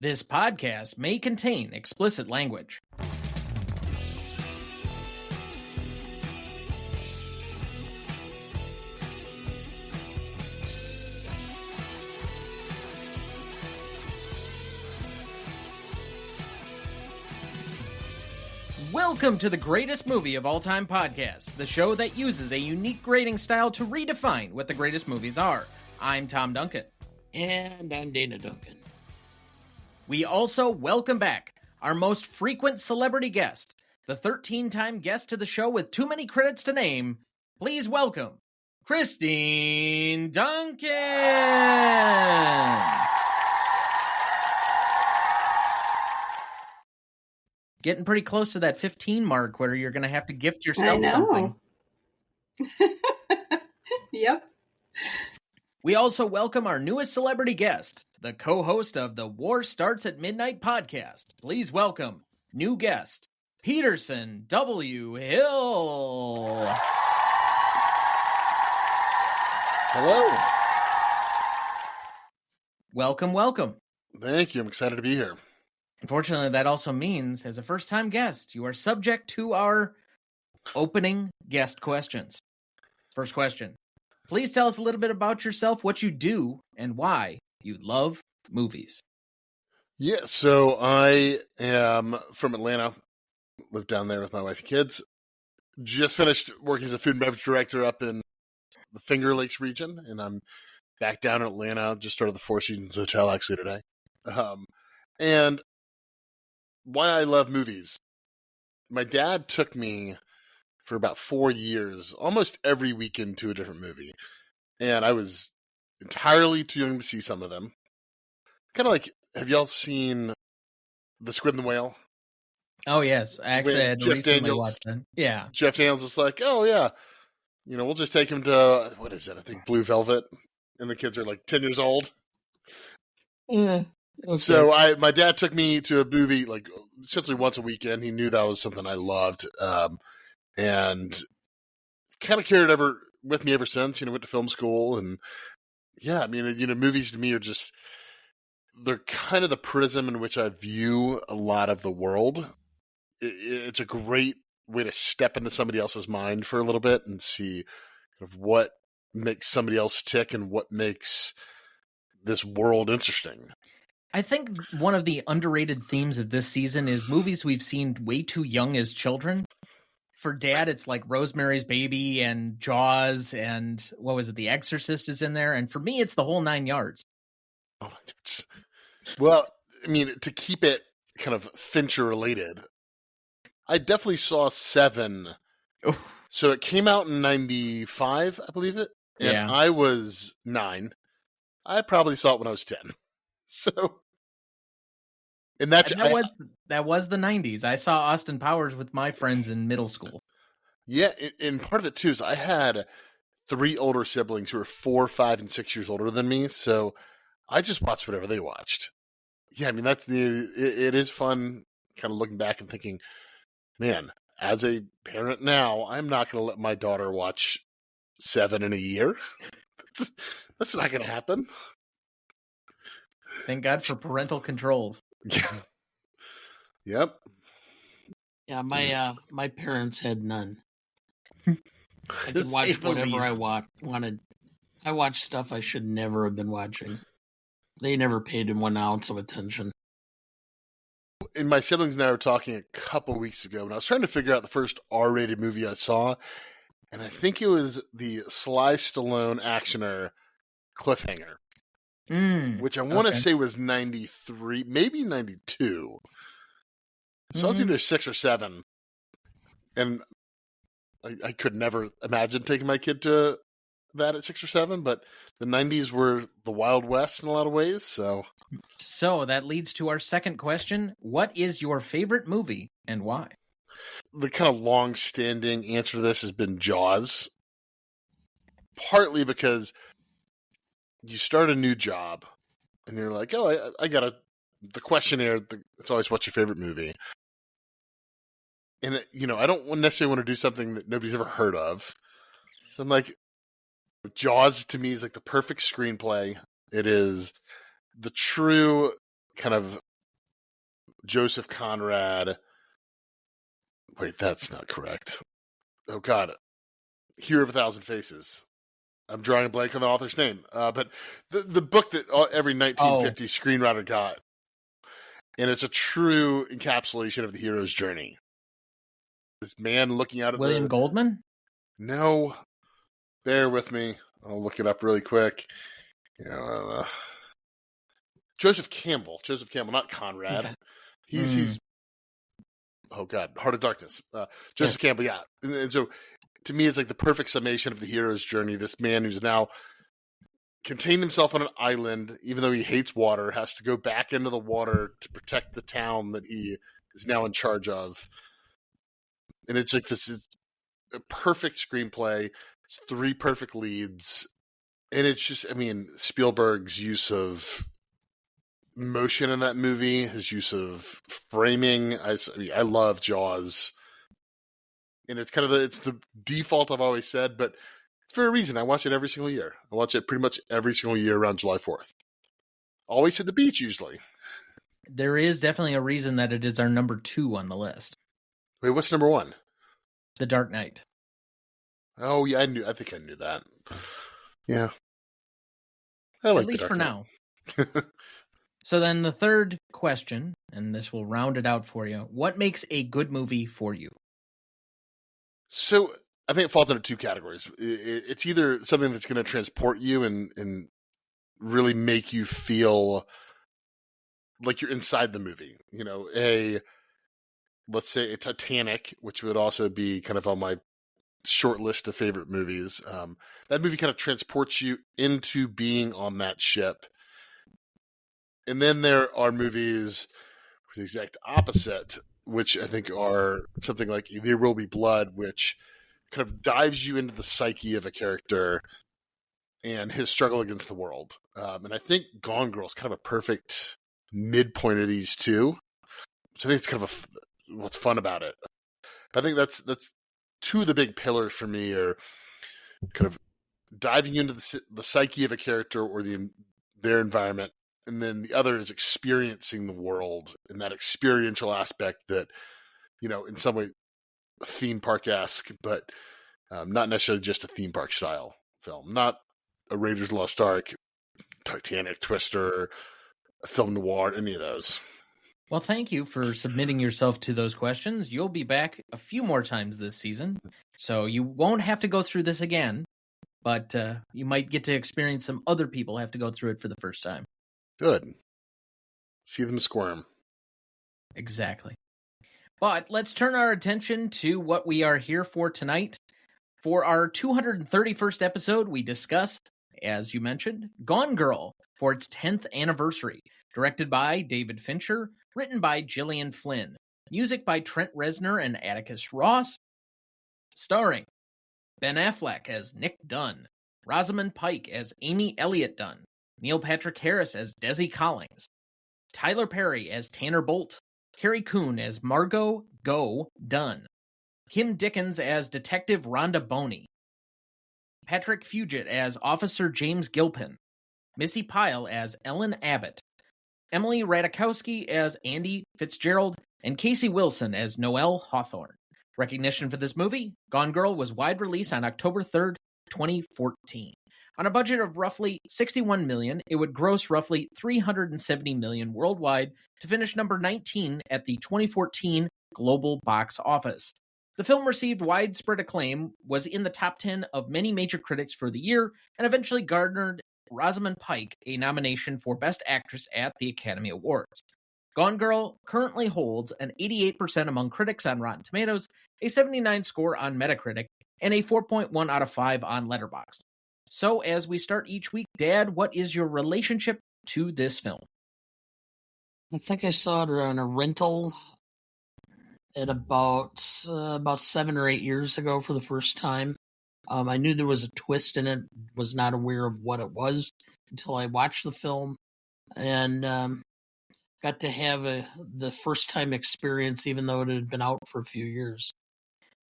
This podcast may contain explicit language. Welcome to the Greatest Movie of All Time podcast, the show that uses a unique grading style to redefine what the greatest movies are. I'm Tom Duncan. And I'm Dana Duncan. We also welcome back our most frequent celebrity guest, the 13-time guest to the show with too many credits to name. Please welcome Christine Duncan. Getting pretty close to that 15 mark where you're going to have to gift yourself something. Yep. We also welcome our newest celebrity guest, the co-host of the War Starts at Midnight podcast. Please welcome new guest, Peterson W. Hill. Hello. Welcome, welcome. Thank you. I'm excited to be here. Unfortunately, that also means, as a first-time guest, you are subject to our opening guest questions. First question. Please tell us a little bit about yourself, what you do, and why you love movies. Yeah, so I am from Atlanta. Live down there with my wife and kids. Just finished working as a food and beverage director up in the Finger Lakes region, and I'm back down in Atlanta. Just started the Four Seasons Hotel actually today. And why I love movies. My dad took me for about 4 years, almost every weekend to a different movie. And I was entirely too young to see some of them. Kind of like, have y'all seen The Squid and the Whale? Oh, yes. I actually had Jeff recently Daniels, watched it. Yeah. Jeff Daniels is like, oh, yeah. You know, we'll just take him to, what is it? I think Blue Velvet. And the kids are like 10 years old. Yeah. Okay. So my dad took me to a movie like essentially once a weekend. He knew that was something I loved. And kind of carried over with me ever since, you know, went to film school. And yeah, I mean, you know, movies to me are just, they're kind of the prism in which I view a lot of the world. It's a great way to step into somebody else's mind for a little bit and see kind of what makes somebody else tick and what makes this world interesting. I think one of the underrated themes of this season is movies we've seen way too young as children. For Dad, it's like Rosemary's Baby and Jaws and what was it? The Exorcist is in there. And for me, it's the whole 9 yards. Oh, well, I mean, to keep it kind of Fincher related, I definitely saw Seven. Oh. So it came out in 95, I believe it. And Yeah. I was 9. I probably saw it when I was 10. So, and That was the 90s. I saw Austin Powers with my friends in middle school. Yeah, and part of it too is I had 3 older siblings who were 4, 5, and 6 years older than me, so I just watched whatever they watched. Yeah, I mean it is fun, kind of looking back and thinking, man, as a parent now, I'm not going to let my daughter watch 7 in a year. That's not going to happen. Thank God for parental controls. Yep. Yeah, my parents had none. I could watch whatever I wanted. I watched stuff I should never have been watching. They never paid him 1 ounce of attention. And my siblings and I were talking a couple weeks ago, and I was trying to figure out the first R-rated movie I saw, and I think it was the Sly Stallone actioner Cliffhanger, which I want to say was 93, maybe 92. So I was either 6 or 7, and I could never imagine taking my kid to that at 6 or 7, but the 90s were the Wild West in a lot of ways, so that leads to our second question. What is your favorite movie and why? The kind of long-standing answer to this has been Jaws, partly because you start a new job, and you're like, oh, I got the questionnaire, it's always, what's your favorite movie? And, you know, I don't necessarily want to do something that nobody's ever heard of. So I'm like, Jaws to me is like the perfect screenplay. It is the true kind of Joseph Conrad. Wait, that's not correct. Oh, God. Hero of a Thousand Faces. I'm drawing a blank on the author's name. But the book that every 1950 screenwriter got. And it's a true encapsulation of the hero's journey. This man looking out at William Goldman? No. Bear with me. I'll look it up really quick. Joseph Campbell, not Conrad. Okay. He's oh, God, Heart of Darkness. Joseph Campbell, yeah. And so to me, it's like the perfect summation of the hero's journey. This man who's now contained himself on an island, even though he hates water, has to go back into the water to protect the town that he is now in charge of. And it's like, this is a perfect screenplay. It's 3 perfect leads. And it's just, Spielberg's use of motion in that movie, his use of framing. I love Jaws. And it's kind of it's the default I've always said, but it's for a reason. I watch it every single year. I watch it pretty much every single year around July 4th. Always at the beach, usually. There is definitely a reason that it is our number 2 on the list. Wait, what's number 1? The Dark Knight. Oh, yeah, I think I knew that. Yeah. I like at least for now. So then the third question, and this will round it out for you. What makes a good movie for you? So I think it falls into 2 categories. It's either something that's going to transport you and really make you feel like you're inside the movie. Let's say a Titanic, which would also be kind of on my short list of favorite movies. That movie kind of transports you into being on that ship. And then there are movies with the exact opposite, which I think are something like There Will Be Blood, which kind of dives you into the psyche of a character and his struggle against the world. And I think Gone Girl is kind of a perfect midpoint of these two. So I think it's kind of what's fun about it. I think that's 2 of the big pillars for me are kind of diving into the psyche of a character or their environment. And then the other is experiencing the world and that experiential aspect that, in some way, a theme park-esque, but not necessarily just a theme park style film. Not a Raiders of the Lost Ark, Titanic, Twister, a film noir, any of those. Well, thank you for submitting yourself to those questions. You'll be back a few more times this season, so you won't have to go through this again, but you might get to experience some other people have to go through it for the first time. Good. See them squirm. Exactly. But let's turn our attention to what we are here for tonight. For our 231st episode, we discussed, as you mentioned, Gone Girl for its 10th anniversary. Directed by David Fincher, written by Gillian Flynn. Music by Trent Reznor and Atticus Ross. Starring Ben Affleck as Nick Dunne, Rosamund Pike as Amy Elliott Dunne, Neil Patrick Harris as Desi Collins, Tyler Perry as Tanner Bolt, Carrie Coon as Margot Go Dunne, Kim Dickens as Detective Rhonda Boney, Patrick Fugit as Officer James Gilpin, Missy Pyle as Ellen Abbott, Emily Radikowski as Andy Fitzgerald, and Casey Wilson as Noelle Hawthorne. Recognition for this movie, Gone Girl was wide release on October 3rd, 2014. On a budget of roughly $61 million, it would gross roughly $370 million worldwide to finish number 19 at the 2014 global box office. The film received widespread acclaim, was in the top 10 of many major critics for the year, and eventually garnered Rosamund Pike a nomination for Best Actress at the Academy Awards. Gone Girl currently holds an 88% among critics on Rotten Tomatoes, a 79 score on Metacritic, and a 4.1 out of 5 on Letterboxd. So as we start each week, Dad, what is your relationship to this film? I think I saw it on a rental at about 7 or 8 years ago for the first time. I knew there was a twist in it, was not aware of what it was until I watched the film, and got to have the first time experience, even though it had been out for a few years.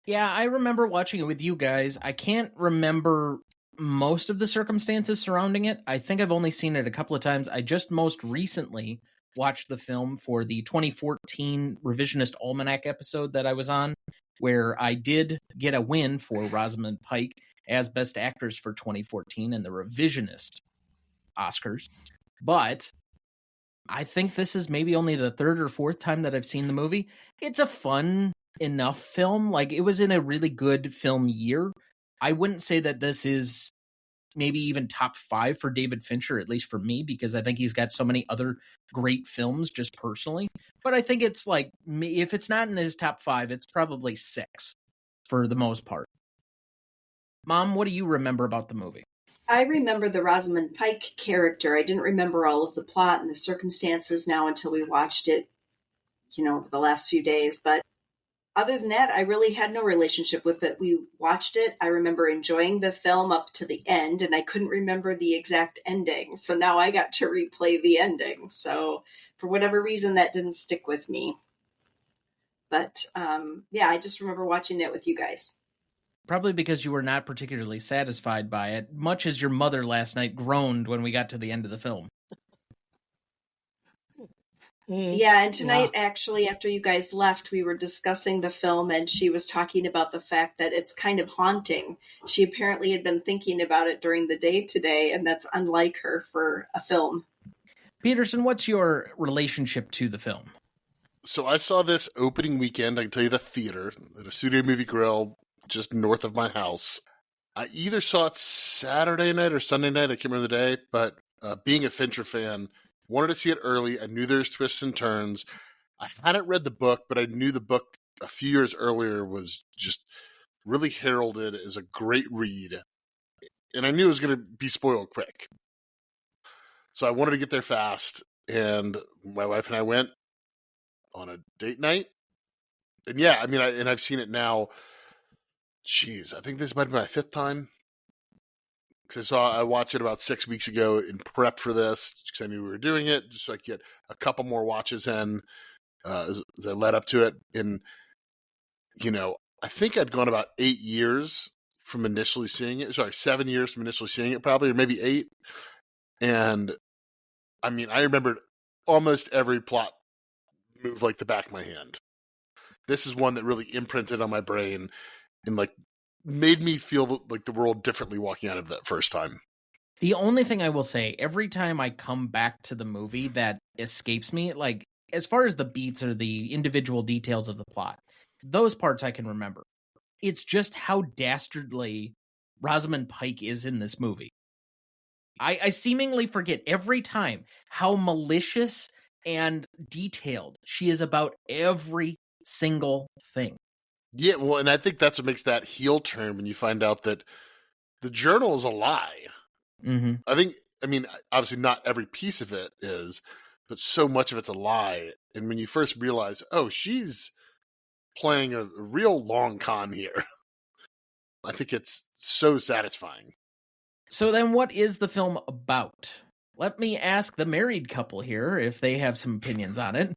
Yeah, I remember watching it with you guys. I can't remember most of the circumstances surrounding it. I think I've only seen it a couple of times. I just most recently watched the film for the 2014 Revisionist Almanac episode that I was on, where I did get a win for Rosamund Pike as Best Actress for 2014 in the Revisionist Oscars. But I think this is maybe only the third or fourth time that I've seen the movie. It's a fun enough film. Like, it was in a really good film year. I wouldn't say that this is maybe even top 5 for David Fincher, at least for me, because I think he's got so many other great films just personally. But I think it's like, if it's not in his top 5, it's probably 6 for the most part. Mom, what do you remember about the movie? I remember the Rosamund Pike character. I didn't remember all of the plot and the circumstances now until we watched it, over the last few days. But other than that, I really had no relationship with it. We watched it. I remember enjoying the film up to the end, and I couldn't remember the exact ending. So now I got to replay the ending. So for whatever reason, that didn't stick with me. But I just remember watching it with you guys. Probably because you were not particularly satisfied by it, much as your mother last night groaned when we got to the end of the film. Yeah, and tonight, actually, after you guys left, we were discussing the film, and she was talking about the fact that it's kind of haunting. She apparently had been thinking about it during the day today, and that's unlike her for a film. Peterson, what's your relationship to the film? So I saw this opening weekend, I can tell you the theater, at a Studio Movie Grill just north of my house. I either saw it Saturday night or Sunday night, I can't remember the day, but being a Fincher fan, wanted to see it early. I knew there's twists and turns. I hadn't read the book, but I knew the book a few years earlier was just really heralded as a great read. And I knew it was going to be spoiled quick. So I wanted to get there fast. And my wife and I went on a date night. And yeah, I mean, I've seen it now. Jeez, I think this might be my 5th time. Because I watched it about 6 weeks ago in prep for this, because I knew we were doing it, just so I could get a couple more watches in as I led up to it. And, I think I'd gone about 8 years from initially seeing it. Sorry, 7 years from initially seeing it, probably, or maybe 8. And, I mean, I remembered almost every plot move like the back of my hand. This is one that really imprinted on my brain and, made me feel like the world differently walking out of that first time. The only thing I will say, every time I come back to the movie that escapes me, as far as the beats or the individual details of the plot, those parts I can remember. It's just how dastardly Rosamund Pike is in this movie. I seemingly forget every time how malicious and detailed she is about every single thing. Yeah, well, and I think that's what makes that heel turn when you find out that the journal is a lie. Mm-hmm. I mean, obviously not every piece of it is, but so much of it's a lie. And when you first realize, oh, she's playing a real long con here, I think it's so satisfying. So then what is the film about? Let me ask the married couple here if they have some opinions on it.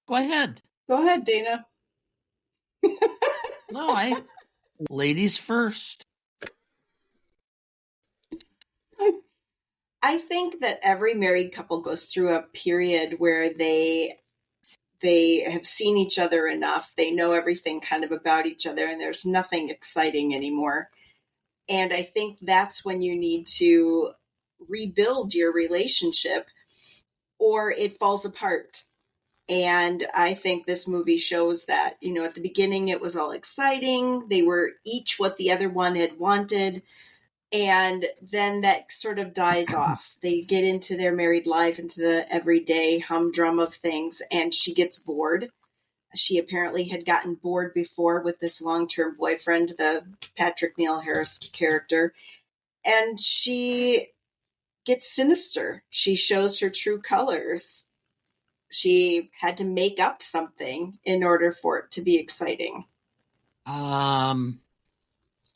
Go ahead. Go ahead, Dana. No, ladies first. I think that every married couple goes through a period where they have seen each other enough. They know everything kind of about each other, and there's nothing exciting anymore. And I think that's when you need to rebuild your relationship, or it falls apart. And I think this movie shows that, at the beginning it was all exciting. They were each what the other one had wanted. And then that sort of dies off. They get into their married life, into the everyday humdrum of things, and she gets bored. She apparently had gotten bored before with this long-term boyfriend, the Patrick Neil Harris character. And she gets sinister. She shows her true colors. She had to make up something in order for it to be exciting.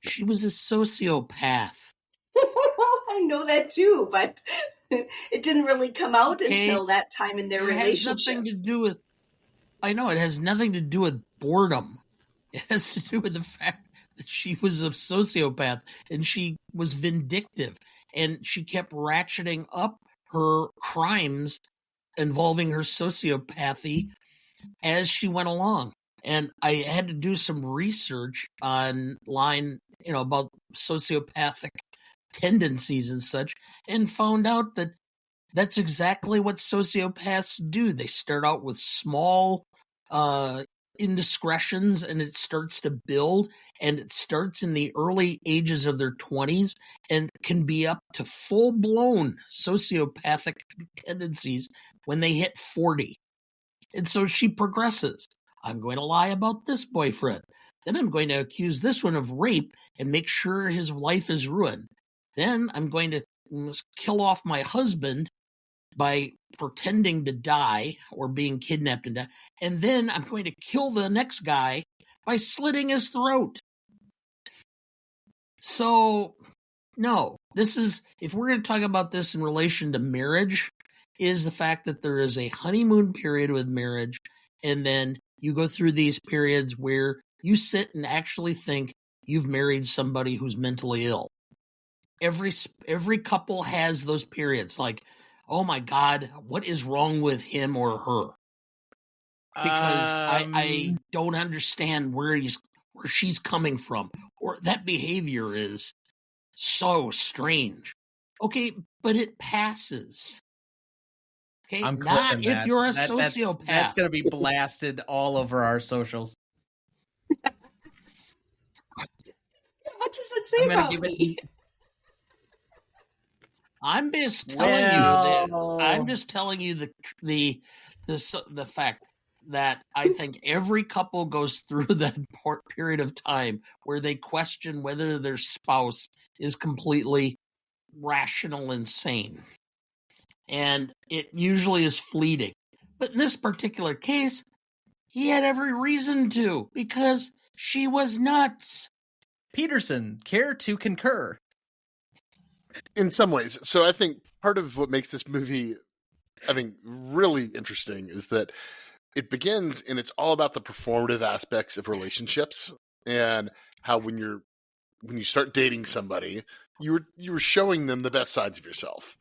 She was a sociopath. Well, I know that too, but it didn't really come out until that time in their relationship. Has nothing to do with. I know it has nothing to do with boredom. It has to do with the fact that she was a sociopath and she was vindictive and she kept ratcheting up her crimes involving her sociopathy as she went along. And I had to do some research online, about sociopathic tendencies and such, and found out that that's exactly what sociopaths do. They start out with small indiscretions, and it starts to build, and it starts in the early ages of their 20s and can be up to full-blown sociopathic tendencies when they hit 40. And so she progresses. I'm going to lie about this boyfriend. Then I'm going to accuse this one of rape and make sure his life is ruined. Then I'm going to kill off my husband by pretending to die or being kidnapped and die. And then I'm going to kill the next guy by slitting his throat. So, no, this is, if we're going to talk about this in relation to marriage, is the fact that there is a honeymoon period with marriage, and then you go through these periods where you sit and actually think you've married somebody who's mentally ill. Every couple has those periods, like, oh my God, what is wrong with him or her? Because I don't understand where she's coming from, or that behavior is so strange. Okay, but it passes. Okay, I'm not if that. you're a sociopath. That's going to be blasted all over our socials. What does it say about me? I'm just telling you the fact that I think every couple goes through that period of time where they question whether their spouse is completely rational and sane. And it usually is fleeting. But in this particular case, he had every reason to, because she was nuts. Peterson, care to concur? In some ways. So I think part of what makes this movie, I think, really interesting is that it begins and it's all about the performative aspects of relationships, and how when you start dating somebody, you're showing them the best sides of yourself.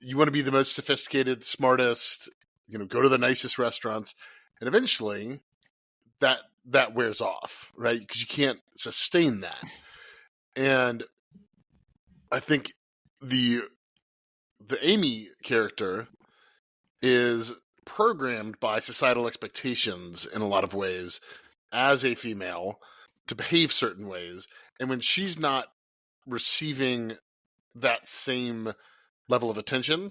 You want to be the most sophisticated, the smartest, go to the nicest restaurants, and eventually that wears off, right? Because you can't sustain that. And I think the Amy character is programmed by societal expectations in a lot of ways as a female to behave certain ways. And when she's not receiving that same level of attention,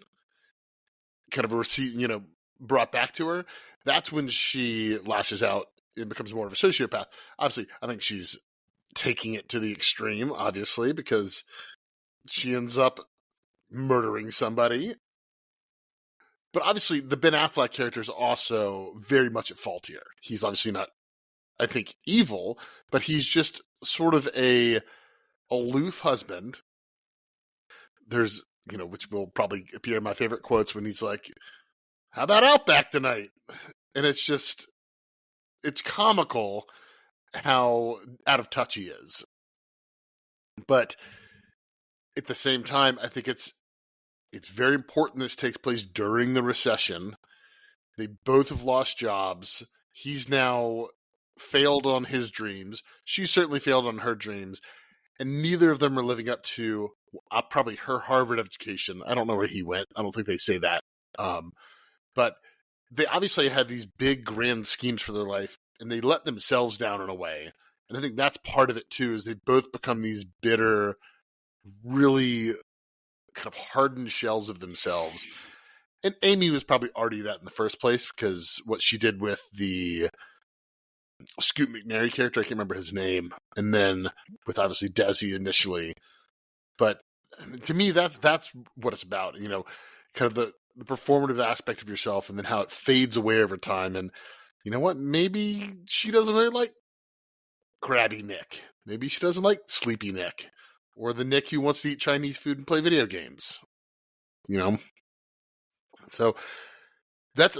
kind of brought back to her, that's when she lashes out and becomes more of a sociopath. Obviously, I think she's taking it to the extreme, obviously, because she ends up murdering somebody. But obviously, the Ben Affleck character is also very much at fault here. He's obviously not, I think, evil, but he's just sort of a aloof husband. There's, which will probably appear in my favorite quotes when he's like, "How about Outback tonight?" And it's comical how out of touch he is. But at the same time, I think it's very important this takes place during the recession. They both have lost jobs. He's now failed on his dreams. She certainly failed on her dreams. And neither of them are living up to probably her Harvard education. I don't know where he went. I don't think they say that. But they obviously had these big, grand schemes for their life, and they let themselves down in a way. And I think that's part of it, too, is they both become these bitter, really kind of hardened shells of themselves. And Amy was probably already that in the first place, because what she did with the Scoot McNairy character, I can't remember his name, and then with obviously Desi initially. But to me, that's what it's about, kind of the performative aspect of yourself, and then how it fades away over time. And you know what? Maybe she doesn't really like Crabby Nick. Maybe she doesn't like Sleepy Nick, or the Nick who wants to eat Chinese food and play video games. So that's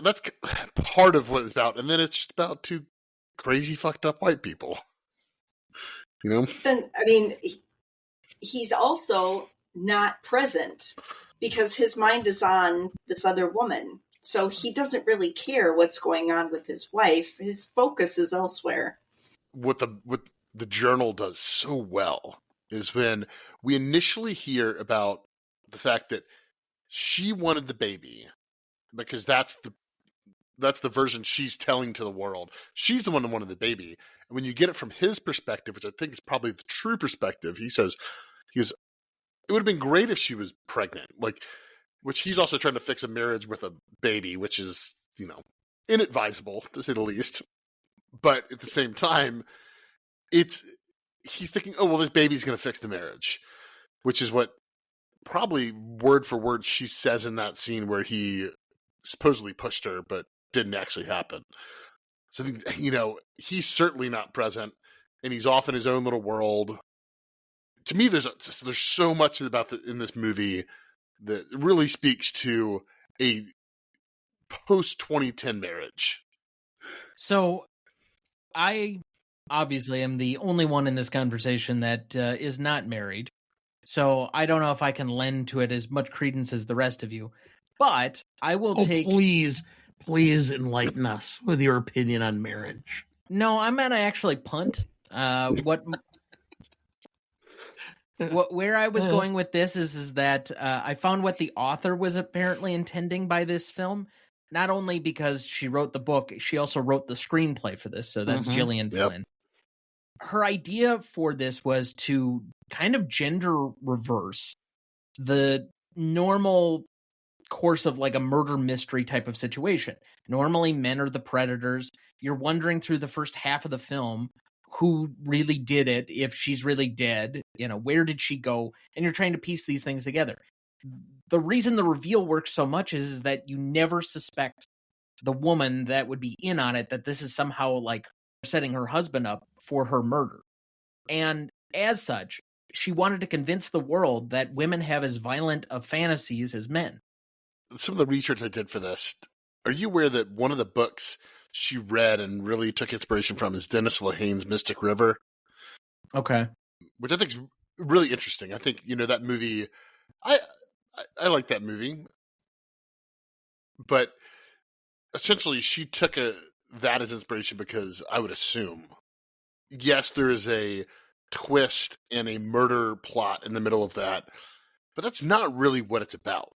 part of what it's about. And then it's just about two crazy, fucked up white people. Then, he's also not present because his mind is on this other woman. So he doesn't really care what's going on with his wife. His focus is elsewhere. What the journal does so well is when we initially hear about the fact that she wanted the baby because that's the version she's telling to the world. She's the one that wanted the baby. And when you get it from his perspective, which I think is probably the true perspective, he says, it would have been great if she was pregnant. Like, which he's also trying to fix a marriage with a baby, which is, inadvisable to say the least. But at the same time, he's thinking, oh, well, this baby's going to fix the marriage, which is what probably word for word she says in that scene where he supposedly pushed her, but didn't actually happen. So, he's certainly not present, and he's off in his own little world. To me, there's so much about in this movie that really speaks to a post-2010 marriage. So, I obviously am the only one in this conversation that is not married. So, I don't know if I can lend to it as much credence as the rest of you. But I will take... Please enlighten us with your opinion on marriage. No, I'm going to actually punt. Where I was going with this is that I found what the author was apparently intending by this film. Not only because she wrote the book, she also wrote the screenplay for this. So that's Gillian Flynn. Her idea for this was to kind of gender reverse the normal course of like a murder mystery type of situation. Normally men are the predators. You're wondering through the first half of the film who really did it, if she's really dead, where did she go? And you're trying to piece these things together. The reason the reveal works so much is that you never suspect the woman that would be in on it, that this is somehow like setting her husband up for her murder. And as such, she wanted to convince the world that women have as violent of fantasies as men. Some of the research I did for this, are you aware that one of the books she read and really took inspiration from is Dennis Lehane's Mystic River? Okay. Which I think is really interesting. I think, that movie, I like that movie. But essentially she took that as inspiration because I would assume, yes, there is a twist and a murder plot in the middle of that, but that's not really what it's about.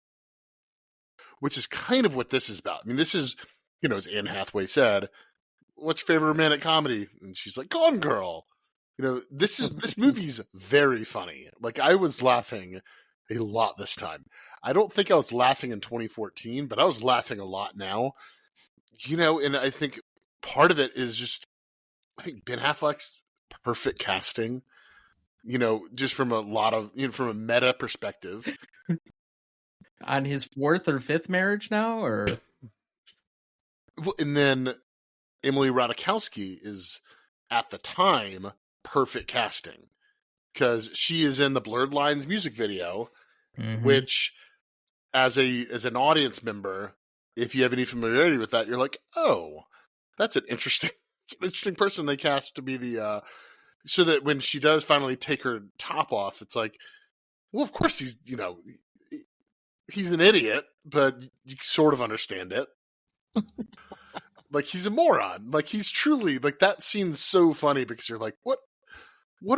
Which is kind of what this is about. I mean, this is, as Anne Hathaway said, what's your favorite romantic comedy? And she's like, Gone Girl. This movie's very funny. Like, I was laughing a lot this time. I don't think I was laughing in 2014, but I was laughing a lot now. And I think part of it is just, I think Ben Affleck's perfect casting, just from a lot of, from a meta perspective. On his fourth or fifth marriage now, or? And then Emily Ratajkowski is, at the time, perfect casting. Because she is in the Blurred Lines music video, which, as an audience member, if you have any familiarity with that, you're like, oh, that's an interesting person they cast to be the... so that when she does finally take her top off, it's like, well, of course he's, he's an idiot, but you sort of understand it. Like, he's a moron. Like, he's truly, like, that scene's so funny because you're like, what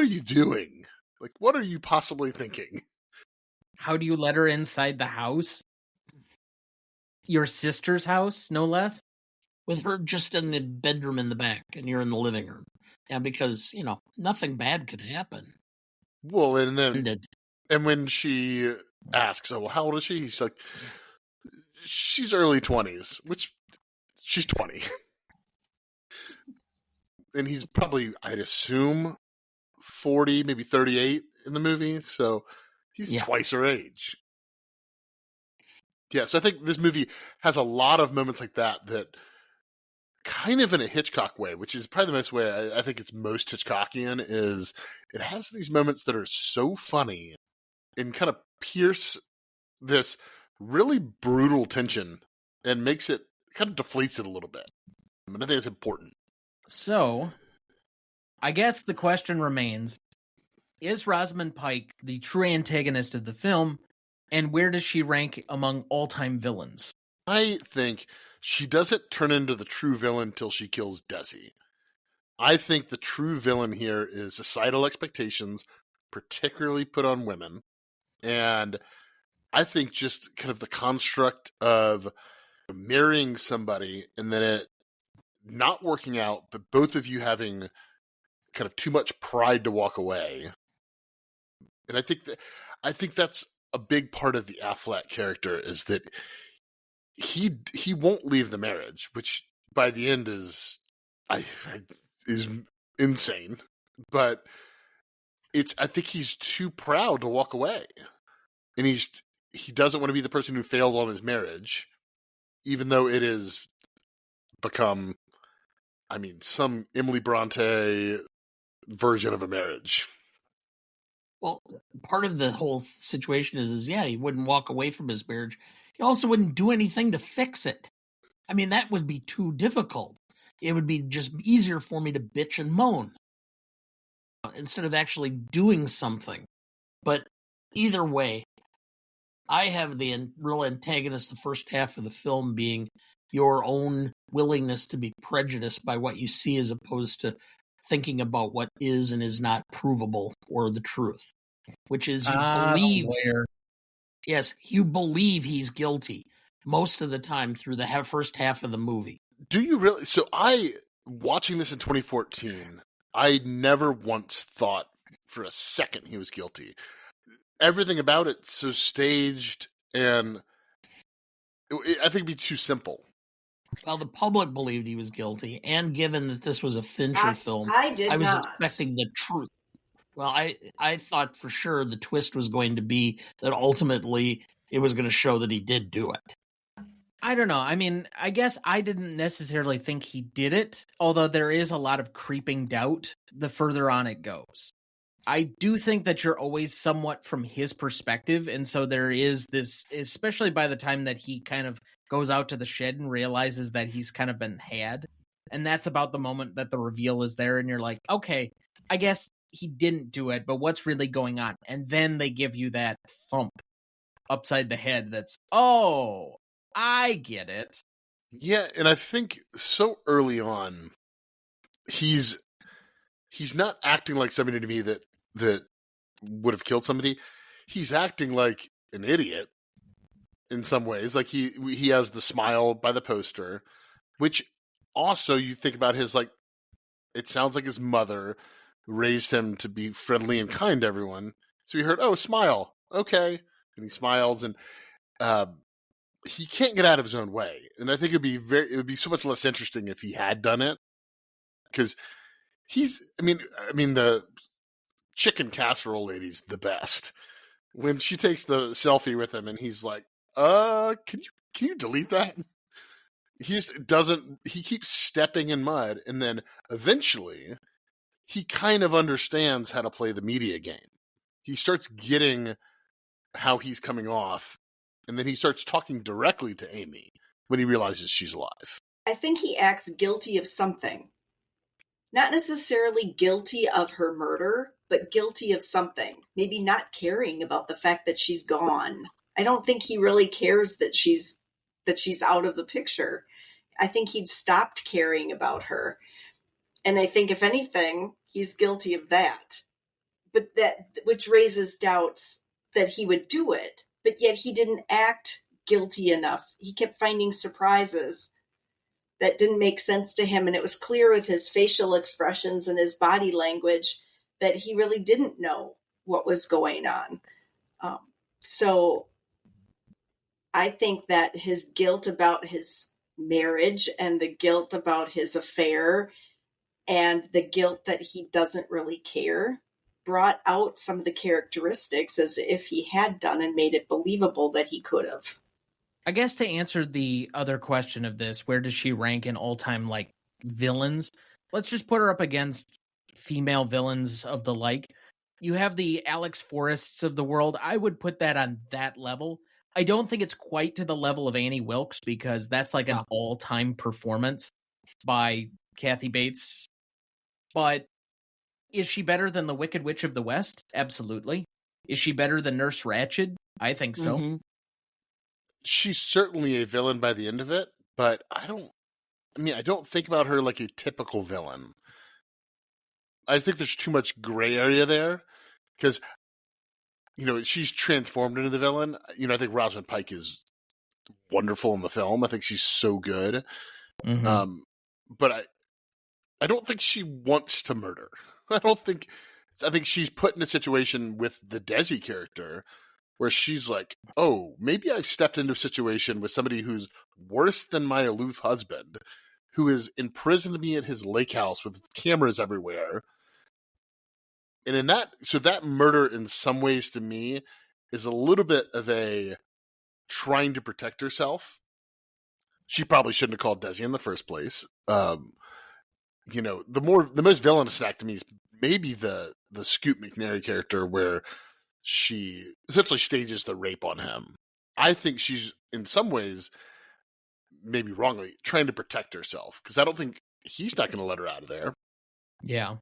are you doing? Like, what are you possibly thinking? How do you let her inside the house? Your sister's house, no less? With her just in the bedroom in the back, and you're in the living room. Yeah, because, nothing bad could happen. Well, and when she asks, oh, well, how old is she? He's like, she's early 20s, which she's 20. And he's probably, I'd assume, 40, maybe 38 in the movie. So he's twice her age. Yeah, so I think this movie has a lot of moments like that kind of in a Hitchcock way, which is probably the most way I think it's most Hitchcockian, is it has these moments that are so funny and kind of pierce this really brutal tension and makes it, kind of deflates it a little bit. I think it's important. So, I guess the question remains, is Rosamund Pike the true antagonist of the film, and where does she rank among all-time villains? I think she doesn't turn into the true villain until she kills Desi. I think the true villain here is societal expectations, particularly put on women. And I think just kind of the construct of marrying somebody and then it not working out, but both of you having kind of too much pride to walk away. And I think that's a big part of the Affleck character is that he won't leave the marriage, which by the end is insane. But I think he's too proud to walk away, and he doesn't want to be the person who failed on his marriage, even though it has become, some Emily Bronte version of a marriage. Well, part of the whole situation is he wouldn't walk away from his marriage. He also wouldn't do anything to fix it. That would be too difficult. It would be just easier for me to bitch and moan instead of actually doing something. But either way, I have the real antagonist the first half of the film being your own willingness to be prejudiced by what you see as opposed to thinking about what is and is not provable or the truth, which is you believe. Yes, you believe he's guilty most of the time through the first half of the movie. Do you really? So watching this in 2014, I never once thought for a second he was guilty. Everything about it's so staged, and I think it'd be too simple. Well, the public believed he was guilty, and given that this was a Fincher film, I was not expecting the truth. Well, I thought for sure the twist was going to be that ultimately it was going to show that he did do it. I don't know. I guess I didn't necessarily think he did it, although there is a lot of creeping doubt the further on it goes. I do think that you're always somewhat from his perspective, and so there is this, especially by the time that he kind of goes out to the shed and realizes that he's kind of been had, and that's about the moment that the reveal is there, and you're like, okay, I guess he didn't do it, but what's really going on? And then they give you that thump upside the head that's, oh, I get it. Yeah, and I think so early on, he's not acting like somebody to me that would have killed somebody. He's acting like an idiot in some ways. Like he has the smile by the poster, which also you think about his, like, it sounds like his mother raised him to be friendly and kind to everyone. So he heard, oh, smile. Okay. And he smiles, and he can't get out of his own way. And I think it would be so much less interesting if he had done it. Because the chicken casserole lady's the best. When she takes the selfie with him and he's like, can you delete that? He keeps stepping in mud, and then eventually he kind of understands how to play the media game. He starts getting how he's coming off, and then he starts talking directly to Amy when he realizes she's alive. I think he acts guilty of something. Not necessarily guilty of her murder, but guilty of something. Maybe not caring about the fact that she's gone. I don't think he really cares that she's out of the picture. I think he'd stopped caring about her. And I think, if anything, he's guilty of that. But which raises doubts that he would do it. But yet he didn't act guilty enough. He kept finding surprises that didn't make sense to him. And it was clear with his facial expressions and his body language that he really didn't know what was going on. So I think that his guilt about his marriage and the guilt about his affair and the guilt that he doesn't really care brought out some of the characteristics as if he had done and made it believable that he could have. I guess to answer the other question of this, where does she rank in all-time, like, villains? Let's just put her up against female villains of the like. You have the Alex Forrests of the world. I would put that on that level. I don't think it's quite to the level of Annie Wilkes, because that's like an all-time performance by Kathy Bates. But is she better than the Wicked Witch of the West? Absolutely. Is she better than Nurse Ratched? I think so. Mm-hmm. she's certainly a villain by the end of it, but I don't think about her like a typical villain. I think there's too much gray area there because, she's transformed into the villain. I think Rosamund Pike is wonderful in the film. I think she's so good. Mm-hmm. But I don't think she wants to murder. I think she's put in a situation with the Desi character where she's like, oh, maybe I've stepped into a situation with somebody who's worse than my aloof husband, who has imprisoned me at his lake house with cameras everywhere. And that murder in some ways to me is a little bit of a trying to protect herself. She probably shouldn't have called Desi in the first place. The most villainous act to me is maybe the Scoot McNairy character where she essentially stages the rape on him. I think she's in some ways, maybe wrongly, trying to protect herself because I don't think he's not going to let her out of there. Yeah.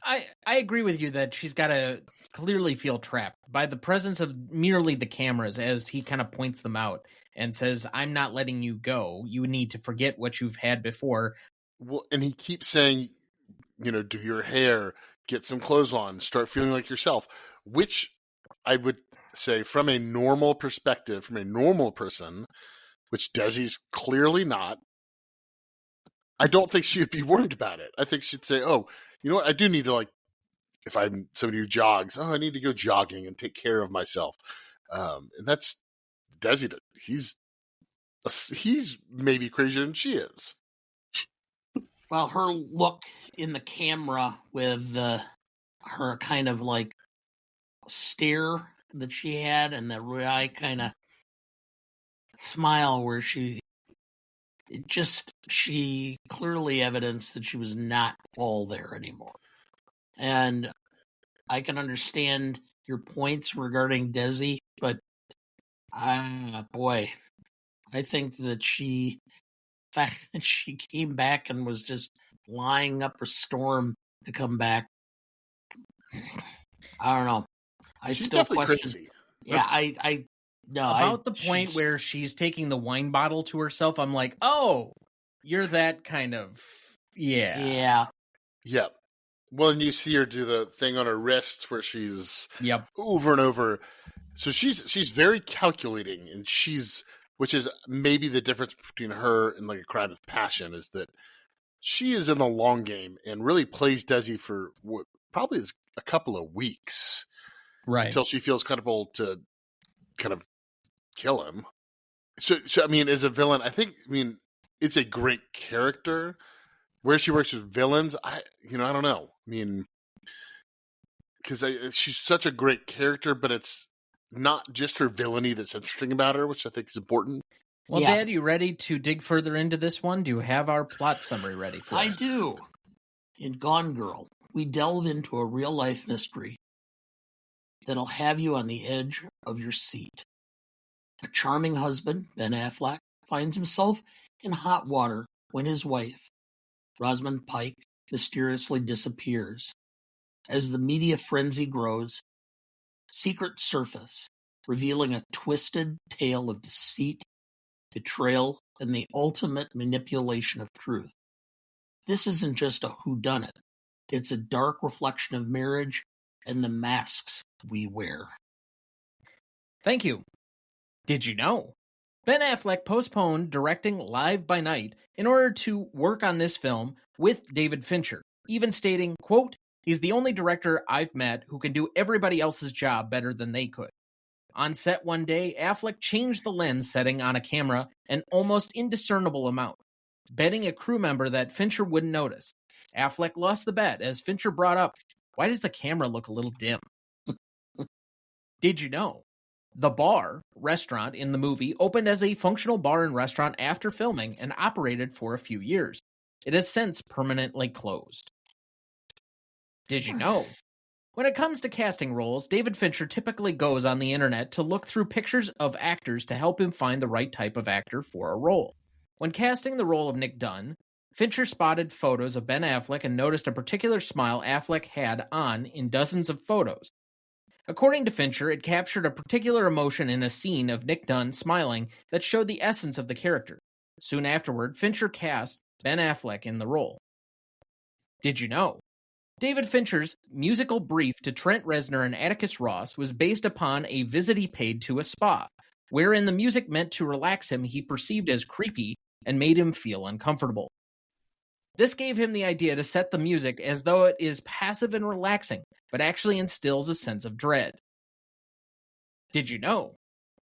I agree with you that she's got to clearly feel trapped by the presence of merely the cameras as he kind of points them out and says, I'm not letting you go. You need to forget what you've had before. Well, and he keeps saying, do your hair, get some clothes on, start feeling like yourself, which I would say from a normal perspective, from a normal person, which Desi's clearly not, I don't think she'd be worried about it. I think she'd say, oh, you know what? I do need to, if I'm somebody who jogs, I need to go jogging and take care of myself. And that's Desi. He's maybe crazier than she is. Well, her look in the camera with her kind of stare that she had and the wry kind of smile where she clearly evidenced that she was not all there anymore. And I can understand your points regarding Desi, but boy, I think that the fact that she came back and was just lying up a storm to come back, I don't know. She's still question. Crazy. Yeah, About the point where she's taking the wine bottle to herself, I'm like, oh, you're that kind of, yeah. Yeah. Well, and you see her do the thing on her wrist where she's yep, over and over. So she's very calculating, and which is maybe the difference between her and a Crime of Passion is that she is in the long game and really plays Desi for what probably is a couple of weeks, right? Until she feels comfortable to kind of kill him. So I mean, as a villain, it's a great character. Where she works with villains, I don't know. I mean, because she's such a great character, but it's not just her villainy that's interesting about her, which I think is important. Well, yeah. Dad, you ready to dig further into this one? Do you have our plot summary ready for us? I do. In Gone Girl, we delve into a real-life mystery that'll have you on the edge of your seat. A charming husband, Ben Affleck, finds himself in hot water when his wife, Rosamund Pike, mysteriously disappears. As the media frenzy grows, secrets surface, revealing a twisted tale of deceit, betrayal, and the ultimate manipulation of truth. This isn't just a whodunit. It's a dark reflection of marriage and the masks we wear. Thank you. Did you know? Ben Affleck postponed directing Live by Night in order to work on this film with David Fincher, even stating, quote, he's the only director I've met who can do everybody else's job better than they could. On set one day, Affleck changed the lens setting on a camera an almost indiscernible amount, betting a crew member that Fincher wouldn't notice. Affleck lost the bet as Fincher brought up, why does the camera look a little dim? Did you know? The bar, restaurant in the movie opened as a functional bar and restaurant after filming and operated for a few years. It has since permanently closed. Did you know? When it comes to casting roles, David Fincher typically goes on the internet to look through pictures of actors to help him find the right type of actor for a role. When casting the role of Nick Dunne, Fincher spotted photos of Ben Affleck and noticed a particular smile Affleck had on in dozens of photos. According to Fincher, it captured a particular emotion in a scene of Nick Dunne smiling that showed the essence of the character. Soon afterward, Fincher cast Ben Affleck in the role. Did you know? David Fincher's musical brief to Trent Reznor and Atticus Ross was based upon a visit he paid to a spa, wherein the music meant to relax him he perceived as creepy and made him feel uncomfortable. This gave him the idea to set the music as though it is passive and relaxing, but actually instills a sense of dread. Did you know?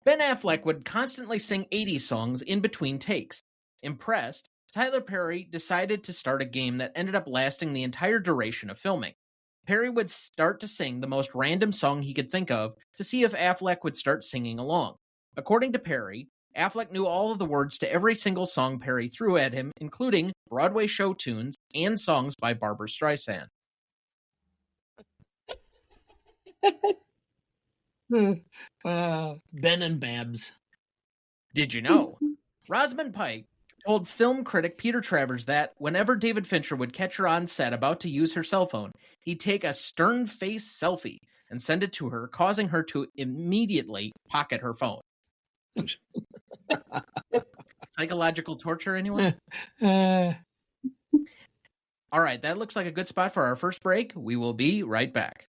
Ben Affleck would constantly sing 80s songs in between takes. Impressed, Tyler Perry decided to start a game that ended up lasting the entire duration of filming. Perry would start to sing the most random song he could think of to see if Affleck would start singing along. According to Perry, Affleck knew all of the words to every single song Perry threw at him, including Broadway show tunes and songs by Barbra Streisand. Ben and Babs. Did you know? Rosamund Pike told film critic Peter Travers that whenever David Fincher would catch her on set about to use her cell phone, he'd take a stern-faced selfie and send it to her, causing her to immediately pocket her phone. Psychological torture, anyone? All right, that looks like a good spot for our first break. We will be right back.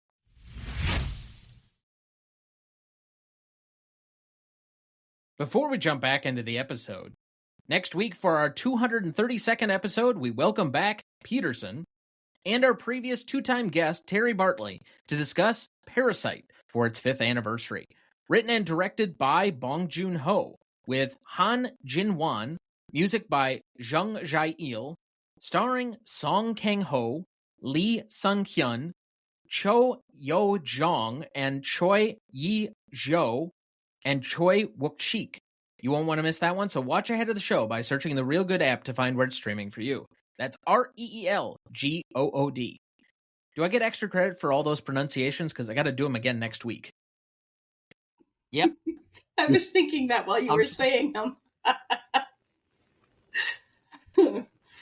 Before we jump back into the episode, next week for our 232nd episode, we welcome back Peterson and our previous two-time guest, Terry Bartley, to discuss Parasite for its 5th anniversary. Written and directed by Bong Joon-ho, with Han Jin-won, music by Jung Jae-il, starring Song Kang-ho, Lee Sung-hyun, Cho Yo-jong, and Choi Yi-jo, and Choi Wook-chik. You won't want to miss that one, so watch ahead of the show by searching the Real Good app to find where it's streaming for you. That's REELGOOD. Do I get extra credit for all those pronunciations? Because I got to do them again next week. Yep. I was thinking that while you were saying them.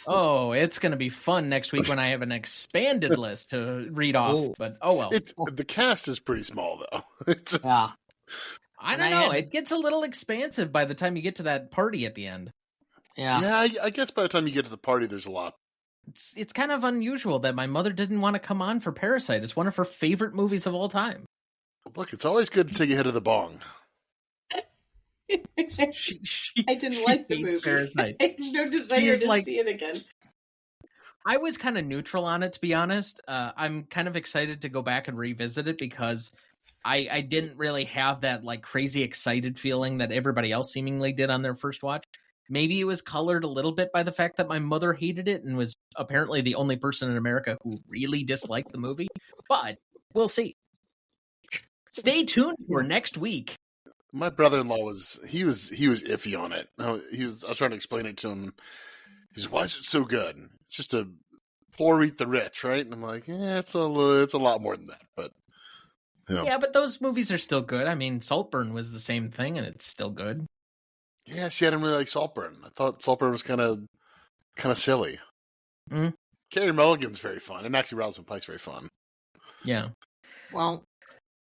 Oh, it's going to be fun next week when I have an expanded list to read off. But oh well. The cast is pretty small, though. Yeah. I don't know. It gets a little expansive by the time you get to that party at the end. Yeah. Yeah, I guess by the time you get to the party, there's a lot. It's kind of unusual that my mother didn't want to come on for Parasite. It's one of her favorite movies of all time. Look, it's always good to take a hit of the bong. I didn't like the movie. Parasite. I have no desire to see it again. I was kind of neutral on it, to be honest. I'm kind of excited to go back and revisit it because I didn't really have that like crazy excited feeling that everybody else seemingly did on their first watch. Maybe it was colored a little bit by the fact that my mother hated it and was apparently the only person in America who really disliked the movie. But we'll see. Stay tuned for next week. My brother-in-law was iffy on it. I was trying to explain it to him. He's, why is it so good? It's just a poor eat the rich, right? And I'm like, it's a lot more than that. But yeah, but those movies are still good. I mean, Saltburn was the same thing, and it's still good. Yeah, see, I didn't really like Saltburn. I thought Saltburn was kind of silly. Mm. Carey Mulligan's very fun, and actually Rosamund Pike's very fun. Yeah. Well,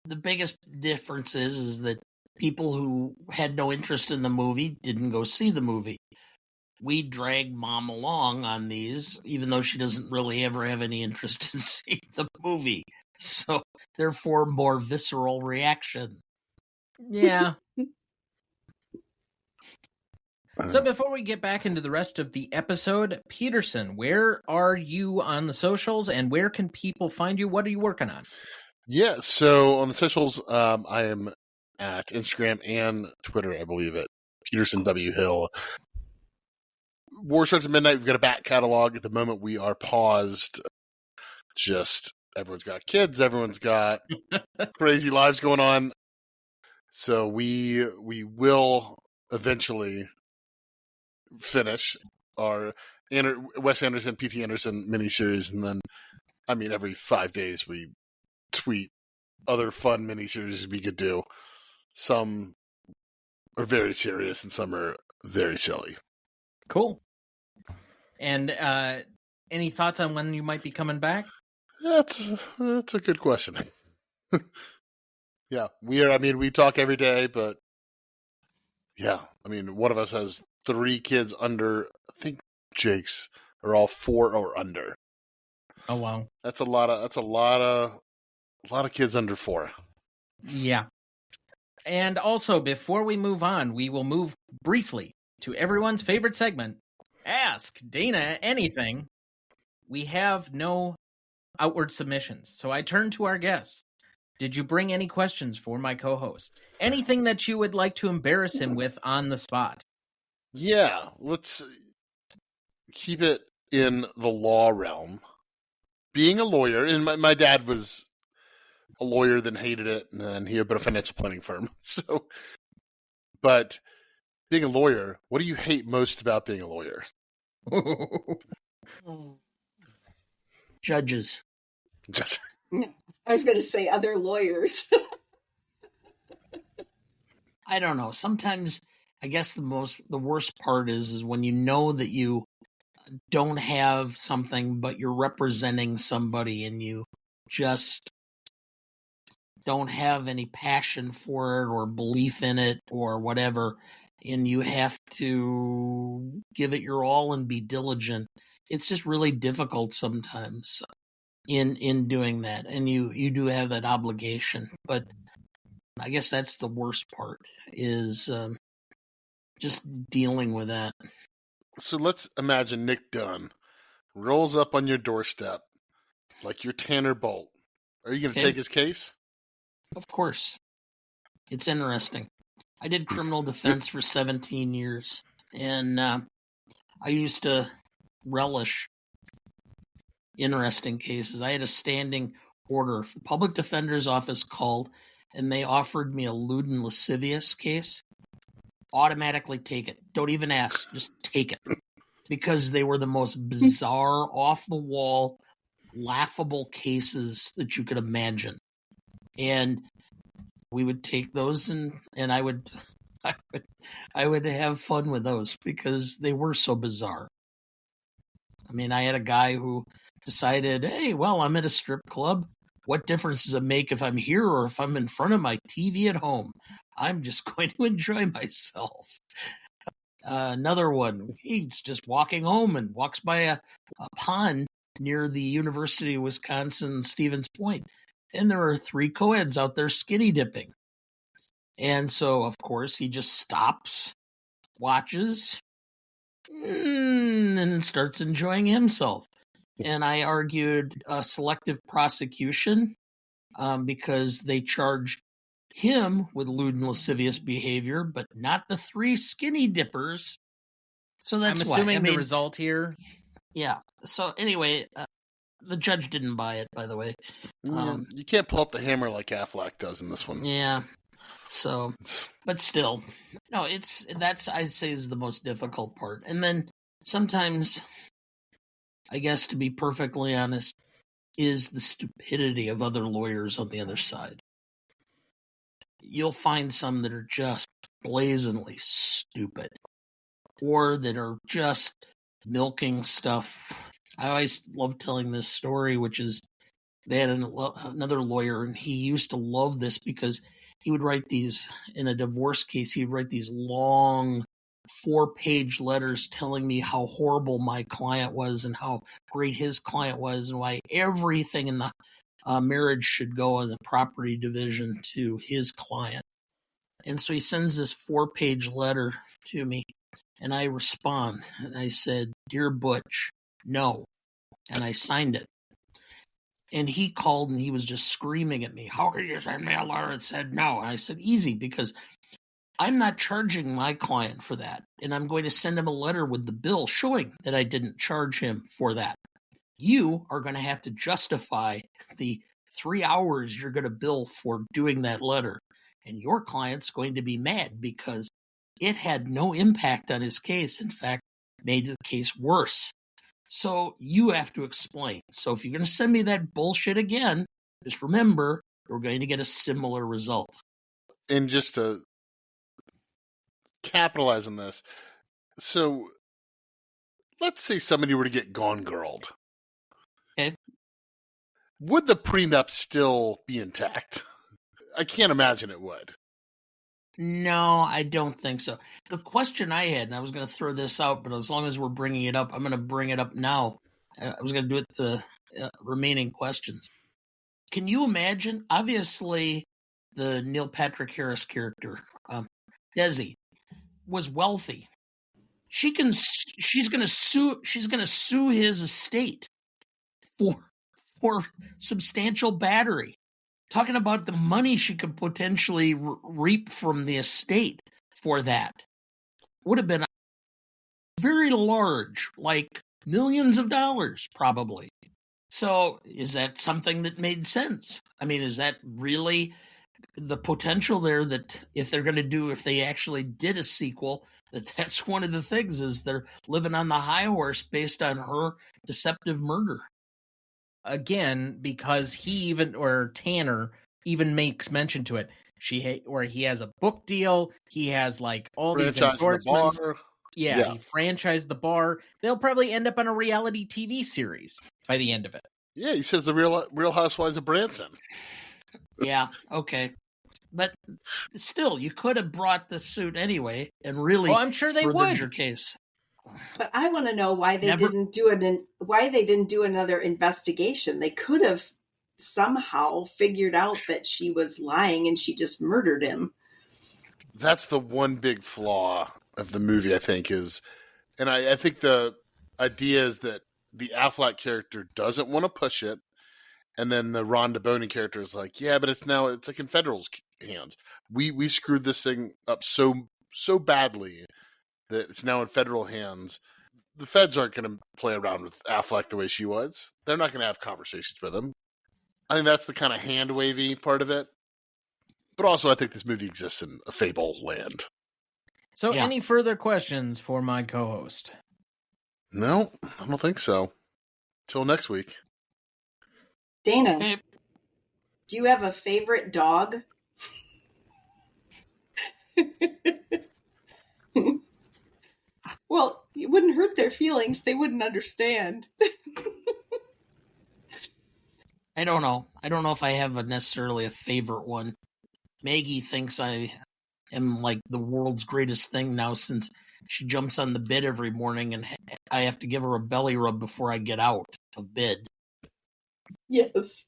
the biggest difference is that people who had no interest in the movie didn't go see the movie. We drag Mom along on these, even though she doesn't really ever have any interest in seeing the movie. So, therefore, more visceral reaction. Yeah. So before we get back into the rest of the episode, Peterson, where are you on the socials and where can people find you? What are you working on? Yeah, so on the socials, I am at Instagram and Twitter, I believe it. Peterson W. Hill. War starts at midnight. We've got a back catalog. At the moment, we are paused. Just everyone's got kids. Everyone's got crazy lives going on. So we will eventually finish our Wes Anderson, P.T. Anderson miniseries, and then, every 5 days we tweet other fun miniseries we could do. Some are very serious, and some are very silly. Cool. And any thoughts on when you might be coming back? That's a good question. Yeah, we talk every day, but yeah, one of us has 3 kids under, I think Jake's are all 4 or under. Oh, wow. That's a lot of kids under 4. Yeah. And also, before we move on, we will move briefly to everyone's favorite segment, Ask Dana Anything. We have no outward submissions, so I turn to our guests. Did you bring any questions for my co-host? Anything that you would like to embarrass him with on the spot? Yeah, let's keep it in the law realm. Being a lawyer, and my dad was a lawyer, then hated it, and then he opened a financial planning firm. So, but being a lawyer, what do you hate most about being a lawyer? Judges. I was going to say other lawyers. I don't know. Sometimes I guess the worst part is when you know that you don't have something, but you're representing somebody and you just don't have any passion for it or belief in it or whatever, and you have to give it your all and be diligent. It's just really difficult sometimes in doing that, and you do have that obligation. But I guess that's the worst part is just dealing with that. So let's imagine Nick Dunne rolls up on your doorstep like you're Tanner Bolt. Are you going to take his case? Of course. It's interesting. I did criminal defense for 17 years, and I used to relish interesting cases. I had a standing order. The public defender's office called, and they offered me a lewd and lascivious case. Automatically take it. Don't even ask. Just take it. Because they were the most bizarre, off-the-wall, laughable cases that you could imagine. And we would take those, and I would have fun with those because they were so bizarre. I had a guy who decided, hey, well, I'm at a strip club. What difference does it make if I'm here or if I'm in front of my TV at home? I'm just going to enjoy myself. Another one, he's just walking home and walks by a pond near the University of Wisconsin, Stevens Point. And there are 3 co-eds out there skinny dipping. And so, of course, he just stops, watches, and then starts enjoying himself. And I argued selective prosecution because they charged him with lewd and lascivious behavior, but not the 3 skinny dippers. So that's I'm assuming the result here. Yeah. So anyway, the judge didn't buy it, by the way. You can't pull up the hammer like Affleck does in this one. Yeah. So, but still, no, that's I'd say is the most difficult part. And then sometimes, I guess to be perfectly honest, is the stupidity of other lawyers on the other side. You'll find some that are just blazingly stupid or that are just milking stuff. I always love telling this story, which is they had another lawyer, and he used to love this because he would write these, in a divorce case, he would write these long 4-page letters telling me how horrible my client was and how great his client was and why everything in the marriage should go in the property division to his client. And so he sends this 4-page letter to me, and I respond, and I said, "Dear Butch, no." And I signed it. And he called and he was just screaming at me, "How could you send me a letter that said no?" And I said, "Easy, because I'm not charging my client for that. And I'm going to send him a letter with the bill showing that I didn't charge him for that. You are going to have to justify the 3 hours you're going to bill for doing that letter. And your client's going to be mad because it had no impact on his case. In fact, made the case worse. So you have to explain. So if you're going to send me that bullshit again, just remember, we're going to get a similar result." And just to capitalize on this, so let's say somebody were to get gone girled. Okay. Would the prenup still be intact? I can't imagine it would. No, I don't think so. The question I had, and I was going to throw this out, but as long as we're bringing it up, I'm going to bring it up now. I was going to do it the remaining questions. Can you imagine? Obviously, the Neil Patrick Harris character, Desi, was wealthy. She's going to sue his estate for substantial battery. Talking about the money she could potentially reap from the estate for that would have been very large, like millions of dollars, probably. So is that something that made sense? I mean, is that really the potential there that if they actually did a sequel, that's one of the things is they're living on the high horse based on her deceptive murder? Again, because Tanner even makes mention to it. Where he has a book deal, he has like all these endorsements. The bar. Yeah, he franchised the bar. They'll probably end up on a reality TV series by the end of it. Yeah, he says the Real Housewives of Branson. Yeah, okay. But still, you could have brought the suit anyway and really I'm sure they would. Your case. But I want to know why they didn't do another investigation. They could have somehow figured out that she was lying and she just murdered him. That's the one big flaw of the movie, I think, and I think the idea is that the Affleck character doesn't want to push it, and then the Rhonda Boney character is like, yeah, but it's like in Federal's hands. We screwed this thing up so badly that it's now in federal hands. The feds aren't going to play around with Affleck the way she was. They're not going to have conversations with him. I think that's the kind of hand-wavy part of it. But also, I think this movie exists in a fable land. So, Any further questions for my co-host? No, I don't think so. Till next week. Dana, do you have a favorite dog? Well, it wouldn't hurt their feelings. They wouldn't understand. I don't know. I don't know if I have necessarily a favorite one. Maggie thinks I am like the world's greatest thing now since she jumps on the bed every morning and I have to give her a belly rub before I get out of bed. Yes.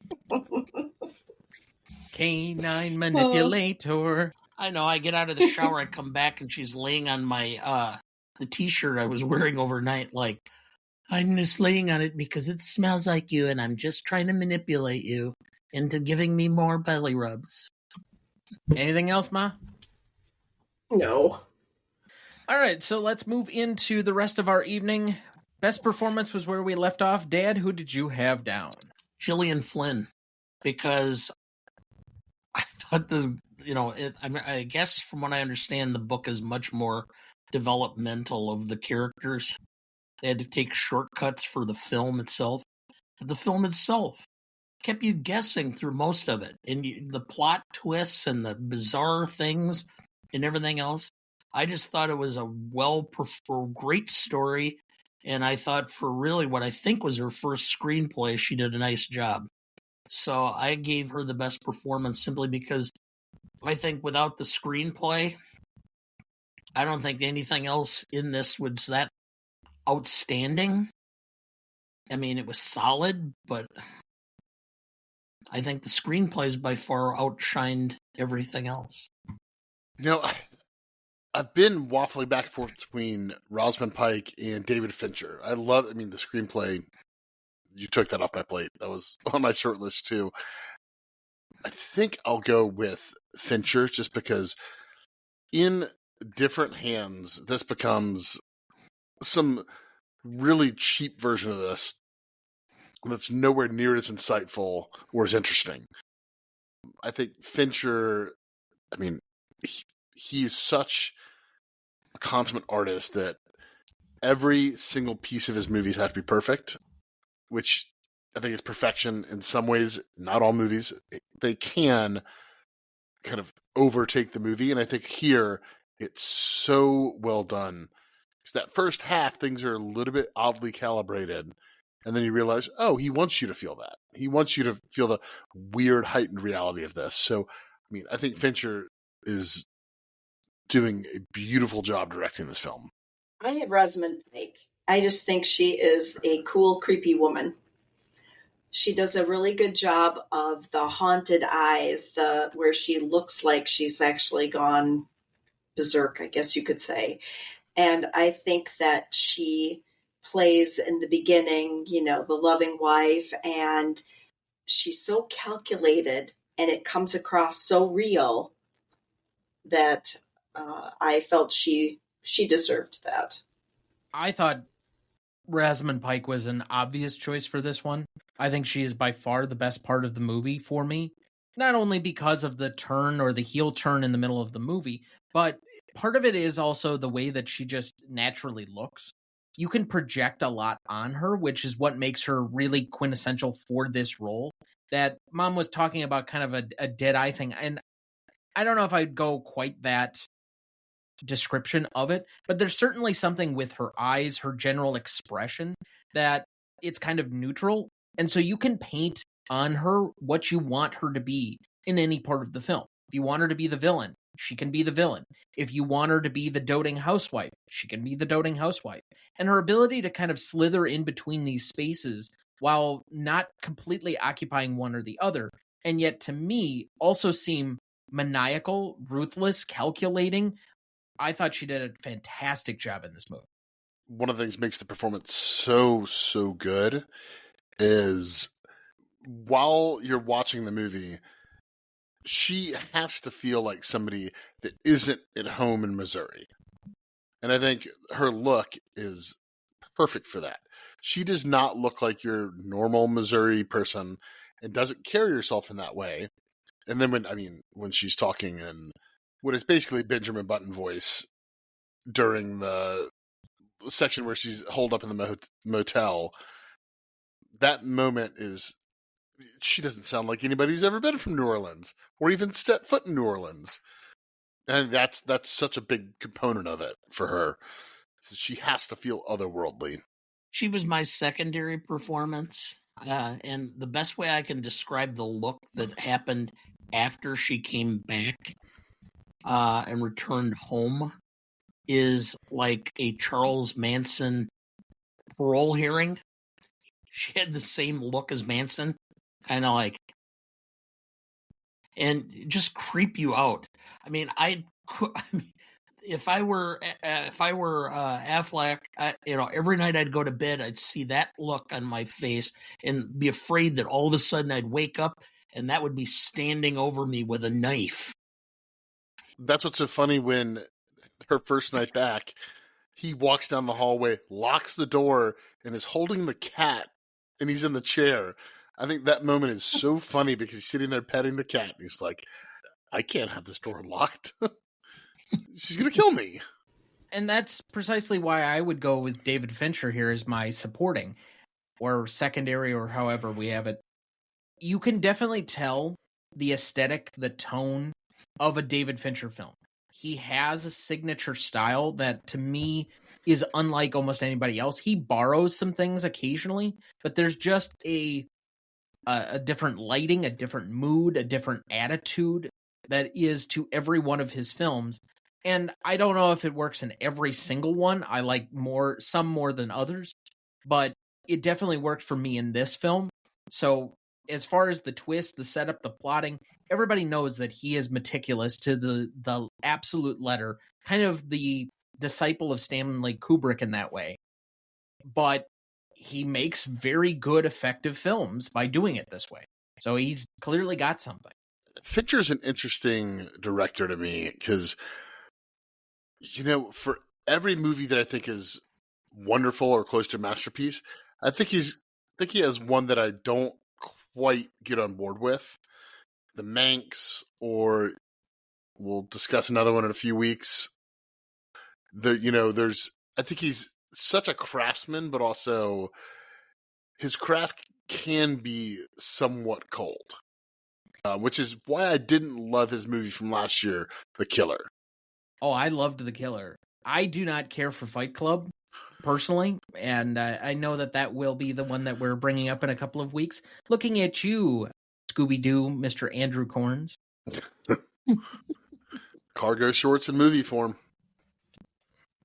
Canine manipulator. I know. I get out of the shower, I come back, and she's laying on my the T-shirt I was wearing overnight. Like, I'm just laying on it because it smells like you, and I'm just trying to manipulate you into giving me more belly rubs. Anything else, Ma? No. All right, so let's move into the rest of our evening. Best performance was where we left off. Dad, who did you have down? Gillian Flynn, because I thought I guess from what I understand, the book is much more developmental of the characters. They had to take shortcuts for the film itself. But the film itself kept you guessing through most of it. And the plot twists and the bizarre things and everything else. I just thought it was a great story. And I thought for really what I think was her first screenplay, she did a nice job. So I gave her the best performance simply because I think without the screenplay, I don't think anything else in this was that outstanding. I mean, it was solid, but I think the screenplays by far outshined everything else. I've been waffling back and forth between Rosamund Pike and David Fincher. The screenplay, you took that off my plate. That was on my short list too. I think I'll go with Fincher just because in different hands, this becomes some really cheap version of this that's nowhere near as insightful or as interesting. I think Fincher, he's such a consummate artist that every single piece of his movies have to be perfect, which I think is perfection in some ways. Not all movies. They can kind of overtake the movie, and I think here it's so well done. Because that first half, things are a little bit oddly calibrated, and then you realize, oh, he wants you to feel that. He wants you to feel the weird heightened reality of this. So I mean, I think Fincher is doing a beautiful job directing this film. I have Rosamund Pike. I just think she is a cool, creepy woman. She does a really good job of the haunted eyes, where she looks like she's actually gone berserk, I guess you could say. And I think that she plays in the beginning, the loving wife, and she's so calculated and it comes across so real that I felt she deserved that. I thought Rosamund Pike was an obvious choice for this one. I think she is by far the best part of the movie for me. Not only because of the turn or the heel turn in the middle of the movie, but part of it is also the way that she just naturally looks. You can project a lot on her, which is what makes her really quintessential for this role. That Mom was talking about kind of a dead eye thing, and I don't know if I'd go quite that description of it, but there's certainly something with her eyes, her general expression, that it's kind of neutral. And so you can paint on her what you want her to be in any part of the film. If you want her to be the villain, she can be the villain. If you want her to be the doting housewife, she can be the doting housewife. And her ability to kind of slither in between these spaces while not completely occupying one or the other, and yet to me also seem maniacal, ruthless, calculating. I thought she did a fantastic job in this movie. One of the things that makes the performance so good is while you're watching the movie, she has to feel like somebody that isn't at home in Missouri. And I think her look is perfect for that. She does not look like your normal Missouri person and doesn't carry herself in that way. And then when she's talking in what is basically Benjamin Button voice during the section where she's holed up in the motel, that moment is, she doesn't sound like anybody who's ever been from New Orleans or even stepped foot in New Orleans. And that's such a big component of it for her. So she has to feel otherworldly. She was my secondary performance. And the best way I can describe the look that happened after she came back and returned home is like a Charles Manson parole hearing. She had the same look as Manson, kind of like, and just creep you out. I mean, if I were Affleck, every night I'd go to bed, I'd see that look on my face and be afraid that all of a sudden I'd wake up and that would be standing over me with a knife. That's what's so funny. When her first night back, he walks down the hallway, locks the door, and is holding the cat, and he's in the chair. I think that moment is so funny because he's sitting there petting the cat, and he's like, I can't have this door locked. She's going to kill me. And that's precisely why I would go with David Fincher here as my supporting or secondary or however we have it. You can definitely tell the aesthetic, the tone of a David Fincher film. He has a signature style that to me is unlike almost anybody else. He borrows some things occasionally, but there's just a different lighting, a different mood, a different attitude that is to every one of his films. And I don't know if it works in every single one. I like some more than others, but it definitely worked for me in this film. So as far as the twist, the setup, the plotting, everybody knows that he is meticulous to the absolute letter, kind of the disciple of Stanley Kubrick in that way. But he makes very good, effective films by doing it this way. So he's clearly got something. Fincher's an interesting director to me because, for every movie that I think is wonderful or close to a masterpiece, I think he has one that I don't quite get on board with. The Manx, or we'll discuss another one in a few weeks. I think he's such a craftsman, but also his craft can be somewhat cold, which is why I didn't love his movie from last year, The Killer. Oh, I loved The Killer. I do not care for Fight Club, personally, and I know that will be the one that we're bringing up in a couple of weeks. Looking at you, Scooby-Doo, Mr. Andrew Corns. Cargo shorts in movie form.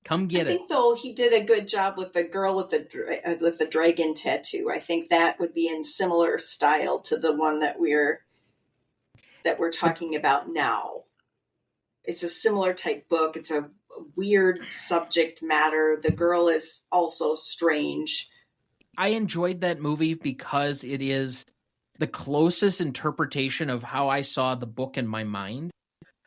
Come get I it. think though he did a good job with the girl with the dragon tattoo. I think that would be in similar style to the one that we're talking about now. It's a similar type book. It's a weird subject matter. The girl is also strange. I enjoyed that movie because it is the closest interpretation of how I saw the book in my mind.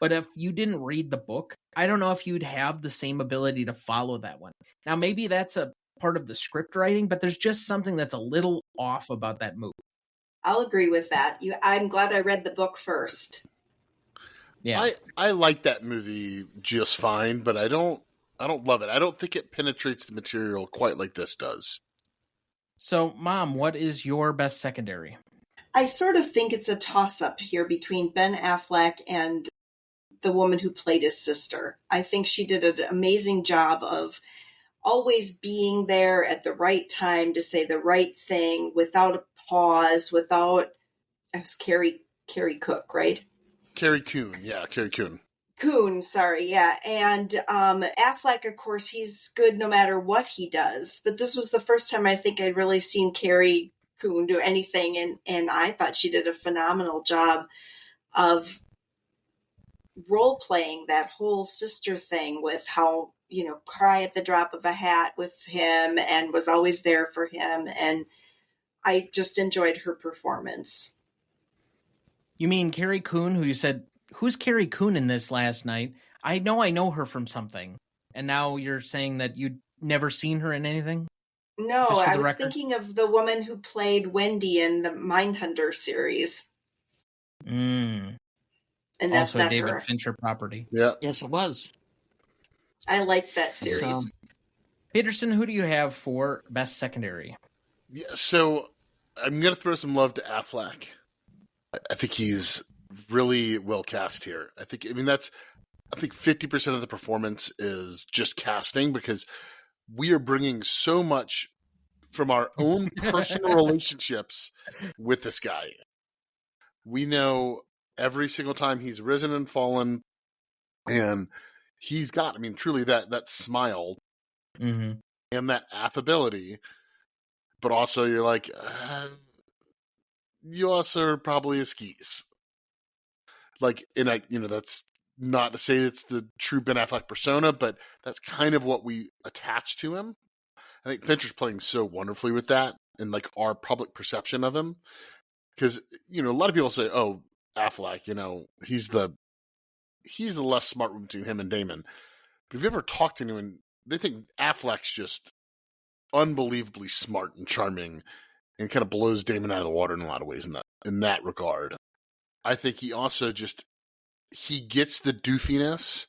But if you didn't read the book, I don't know if you'd have the same ability to follow that one. Now, maybe that's a part of the script writing, but there's just something that's a little off about that movie. I'll agree with that. I'm glad I read the book first. Yeah. I like that movie just fine, but I don't love it. I don't think it penetrates the material quite like this does. So, Mom, what is your best secondary? I sort of think it's a toss-up here between Ben Affleck and the woman who played his sister. I think she did an amazing job of always being there at the right time to say the right thing without a pause, it was Carrie Cook, right? Carrie Coon. Yeah, Carrie Coon. Coon, sorry, yeah. And Affleck, of course, he's good no matter what he does. But this was the first time I think I'd really seen Carrie Coon do anything, and I thought she did a phenomenal job of role-playing that whole sister thing with how, cry at the drop of a hat with him and was always there for him. And I just enjoyed her performance. You mean Carrie Coon, who you said, who's Carrie Coon in this last night? I know her from something. And now you're saying that you'd never seen her in anything? No, I was thinking of the woman who played Wendy in the Mindhunter series. And that's also not David her. Fincher property. Yeah. Yes, it was. I like that series. Peterson, who do you have for best secondary? Yeah, so I'm going to throw some love to Affleck. I think he's really well cast here. I think 50% of the performance is just casting, because we are bringing so much from our own personal relationships with this guy. We know every single time he's risen and fallen, and he's got, truly that smile Mm-hmm. and that affability, but also you're like, you also are probably a skis. Like, that's not to say it's the true Ben Affleck persona, but that's kind of what we attach to him. I think Fincher's playing so wonderfully with that and like our public perception of him. Because, a lot of people say, oh, Affleck, he's the less smart one between him and Damon. But if you ever talk to anyone, they think Affleck's just unbelievably smart and charming and kind of blows Damon out of the water in a lot of ways in that regard. I think he also he gets the doofiness.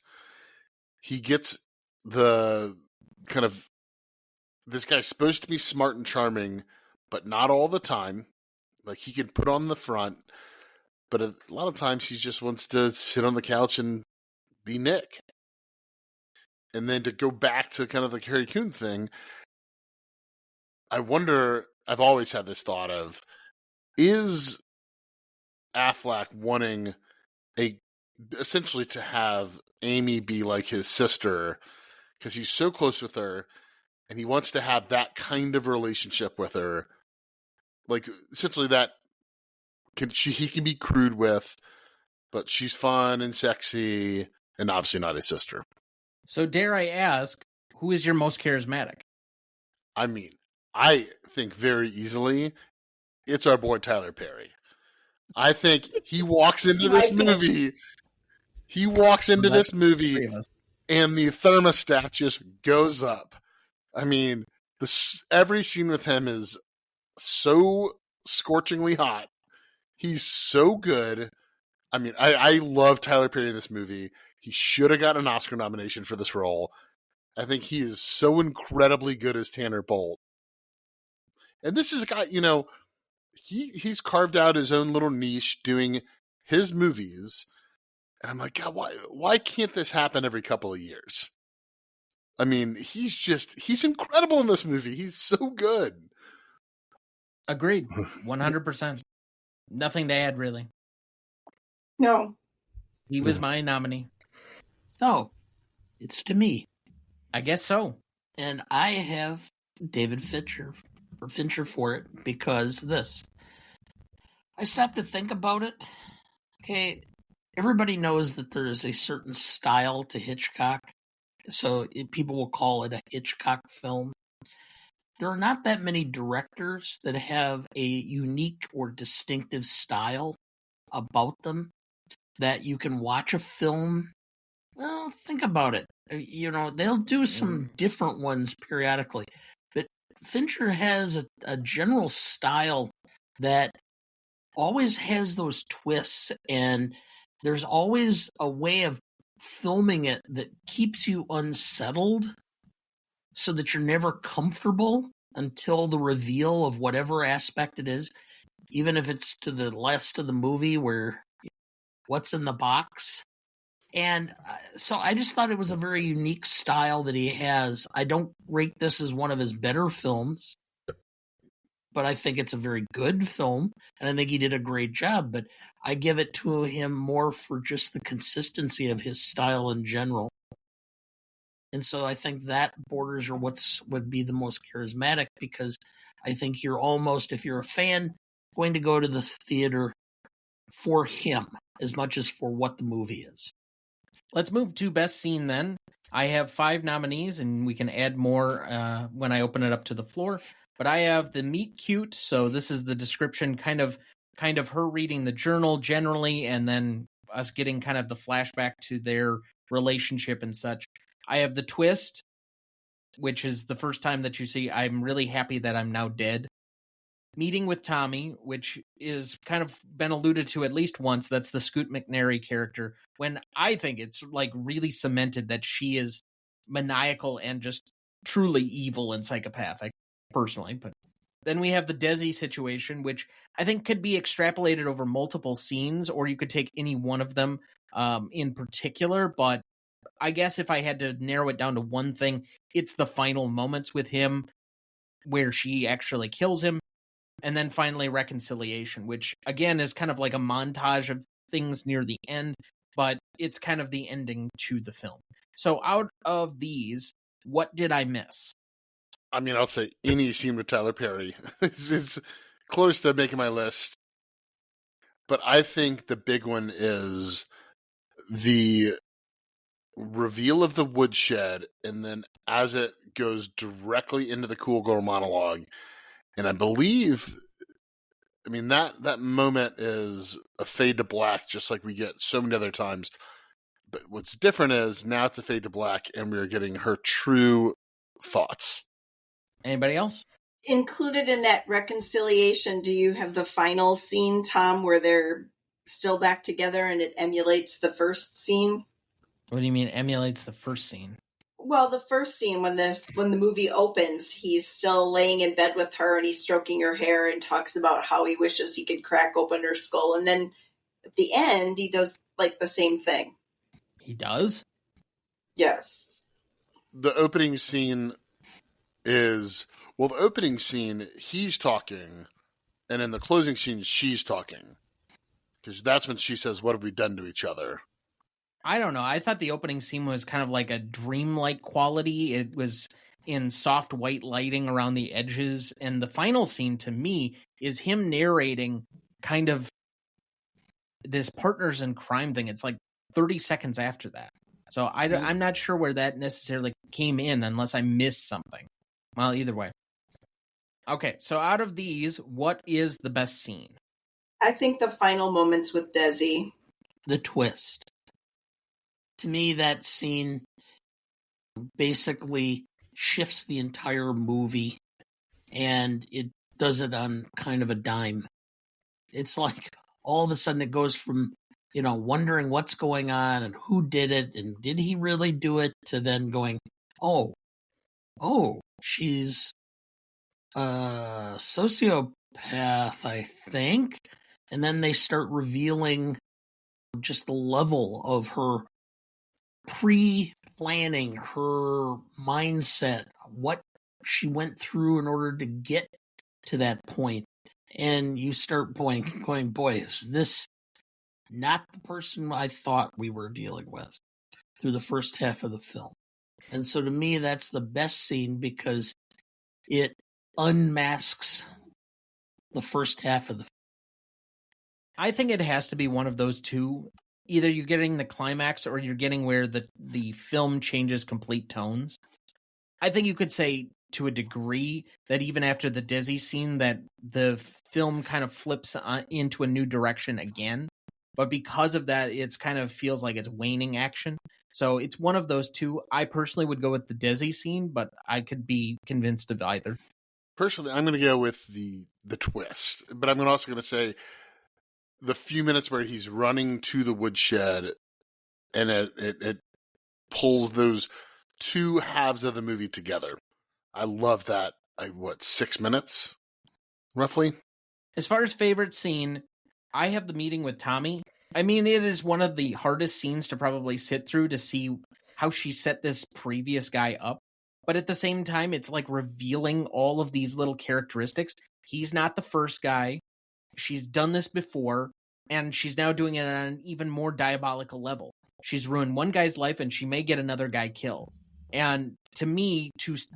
He gets the kind of, this guy's supposed to be smart and charming, but not all the time. Like, he can put on the front, but a lot of times he just wants to sit on the couch and be Nick. And then to go back to kind of the Carrie Coon thing, I wonder, I've always had this thought of, is Affleck wanting essentially to have Amy be like his sister because he's so close with her and he wants to have that kind of relationship with her, like essentially that he can be crude with, but she's fun and sexy and obviously not his sister. So dare I ask, who is your most charismatic? I think very easily it's our boy Tyler Perry. I think he walks into this movie. He walks into this movie and the thermostat just goes up. Every scene with him is so scorchingly hot. He's so good. I love Tyler Perry in this movie. He should have gotten an Oscar nomination for this role. I think he is so incredibly good as Tanner Bolt. And this is a guy, he's carved out his own little niche doing his movies. And I'm like, God, why can't this happen every couple of years? He's incredible in this movie. He's so good. Agreed. 100%. Nothing to add, really. No. He was my nominee. So, it's to me. I guess so. And I have David Fincher for it because this. I stopped to think about it. Okay, everybody knows that there is a certain style to Hitchcock, so people will call it a Hitchcock film. There are not that many directors that have a unique or distinctive style about them that you can watch a film. Well, think about it. They'll do some different ones periodically, but Fincher has a general style that always has those twists, and there's always a way of filming it that keeps you unsettled so that you're never comfortable until the reveal of whatever aspect it is, even if it's to the last of the movie where what's in the box. And so I just thought it was a very unique style that he has. I don't rate this as one of his better films, but I think it's a very good film, and I think he did a great job. But I give it to him more for just the consistency of his style in general. And so I think that borders or would be the most charismatic, because I think you're almost, if you're a fan, going to go to the theater for him as much as for what the movie is. Let's move to Best Scene then. I have 5 nominees, and we can add more when I open it up to the floor. But I have the meet cute, so this is the description, kind of her reading the journal generally, and then us getting kind of the flashback to their relationship and such. I have the twist, which is the first time that you see, I'm really happy that I'm now dead. Meeting with Tommy, which is kind of been alluded to at least once. That's the Scoot McNairy character, when I think it's like really cemented that she is maniacal and just truly evil and psychopathic, personally. But then we have the Desi situation, which I think could be extrapolated over multiple scenes, or you could take any one of them in particular. But I guess if I had to narrow it down to one thing, it's the final moments with him where she actually kills him. And then finally reconciliation, which again is kind of like a montage of things near the end, but it's kind of the ending to the film. So out of these, what did I miss? I mean, I'll say any scene with Tyler Perry is close to making my list. But I think the big one is the reveal of the woodshed, and then as it goes directly into the cool girl monologue. And I believe, that moment is a fade to black, just like we get so many other times. But what's different is now it's a fade to black, and we're getting her true thoughts. Anybody else? Included in that reconciliation, do you have the final scene, Tom, where they're still back together and it emulates the first scene? What do you mean emulates the first scene? Well, the first scene, when the movie opens, he's still laying in bed with her and he's stroking her hair and talks about how he wishes he could crack open her skull. And then at the end, he does like the same thing. He does? Yes. The opening scene he's talking, and in the closing scene, she's talking. Because that's when she says, "What have we done to each other?" I don't know. I thought the opening scene was kind of like a dreamlike quality. It was in soft white lighting around the edges. And the final scene to me is him narrating kind of this partners in crime thing. It's like 30 seconds after that. So I'm not sure where that necessarily came in unless I missed something. Well, either way. Okay, so out of these, what is the best scene? I think the final moments with Desi. The twist. To me, that scene basically shifts the entire movie, and it does it on kind of a dime. It's like all of a sudden it goes from, wondering what's going on and who did it and did he really do it, to then going, oh, she's a sociopath, I think. And then they start revealing just the level of her pre-planning, her mindset, what she went through in order to get to that point. And you start going, boy, is this not the person I thought we were dealing with through the first half of the film. And so to me, that's the best scene because it unmasks the first half of the film. I think it has to be one of those two. Either you're getting the climax or you're getting where the film changes complete tones. I think you could say to a degree that even after the Desi scene that the film kind of flips into a new direction again. But because of that, it's kind of feels like it's waning action. So it's one of those two. I personally would go with the Desi scene, but I could be convinced of either. Personally, I'm going to go with the twist, but I'm also going to say the few minutes where he's running to the woodshed and it pulls those two halves of the movie together. I love that. 6 minutes, roughly? As far as favorite scene, I have the meeting with Tommy. I mean, it is one of the hardest scenes to probably sit through to see how she set this previous guy up. But at the same time, it's like revealing all of these little characteristics. He's not the first guy. She's done this before, and she's now doing it on an even more diabolical level. She's ruined one guy's life, and she may get another guy killed. And to me,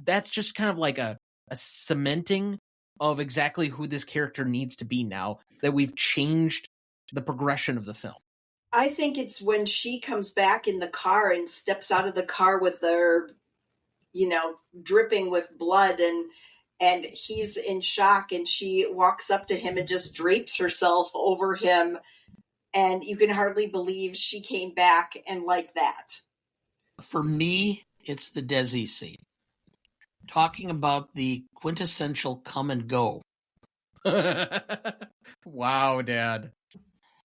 that's just kind of like a cementing of exactly who this character needs to be now that we've changed the progression of the film. I think it's when she comes back in the car and steps out of the car with her, dripping with blood and he's in shock and she walks up to him and just drapes herself over him. And you can hardly believe she came back and like that. For me, it's the Desi scene. Talking about the quintessential come and go. Wow, Dad.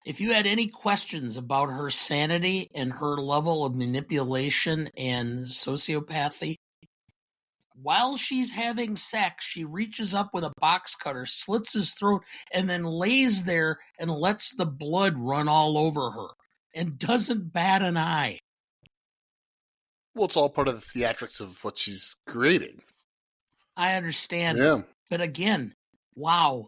If you had any questions about her sanity and her level of manipulation and sociopathy, while she's having sex, she reaches up with a box cutter, slits his throat, and then lays there and lets the blood run all over her and doesn't bat an eye. Well, it's all part of the theatrics of what she's creating. I understand. Yeah. But again, wow,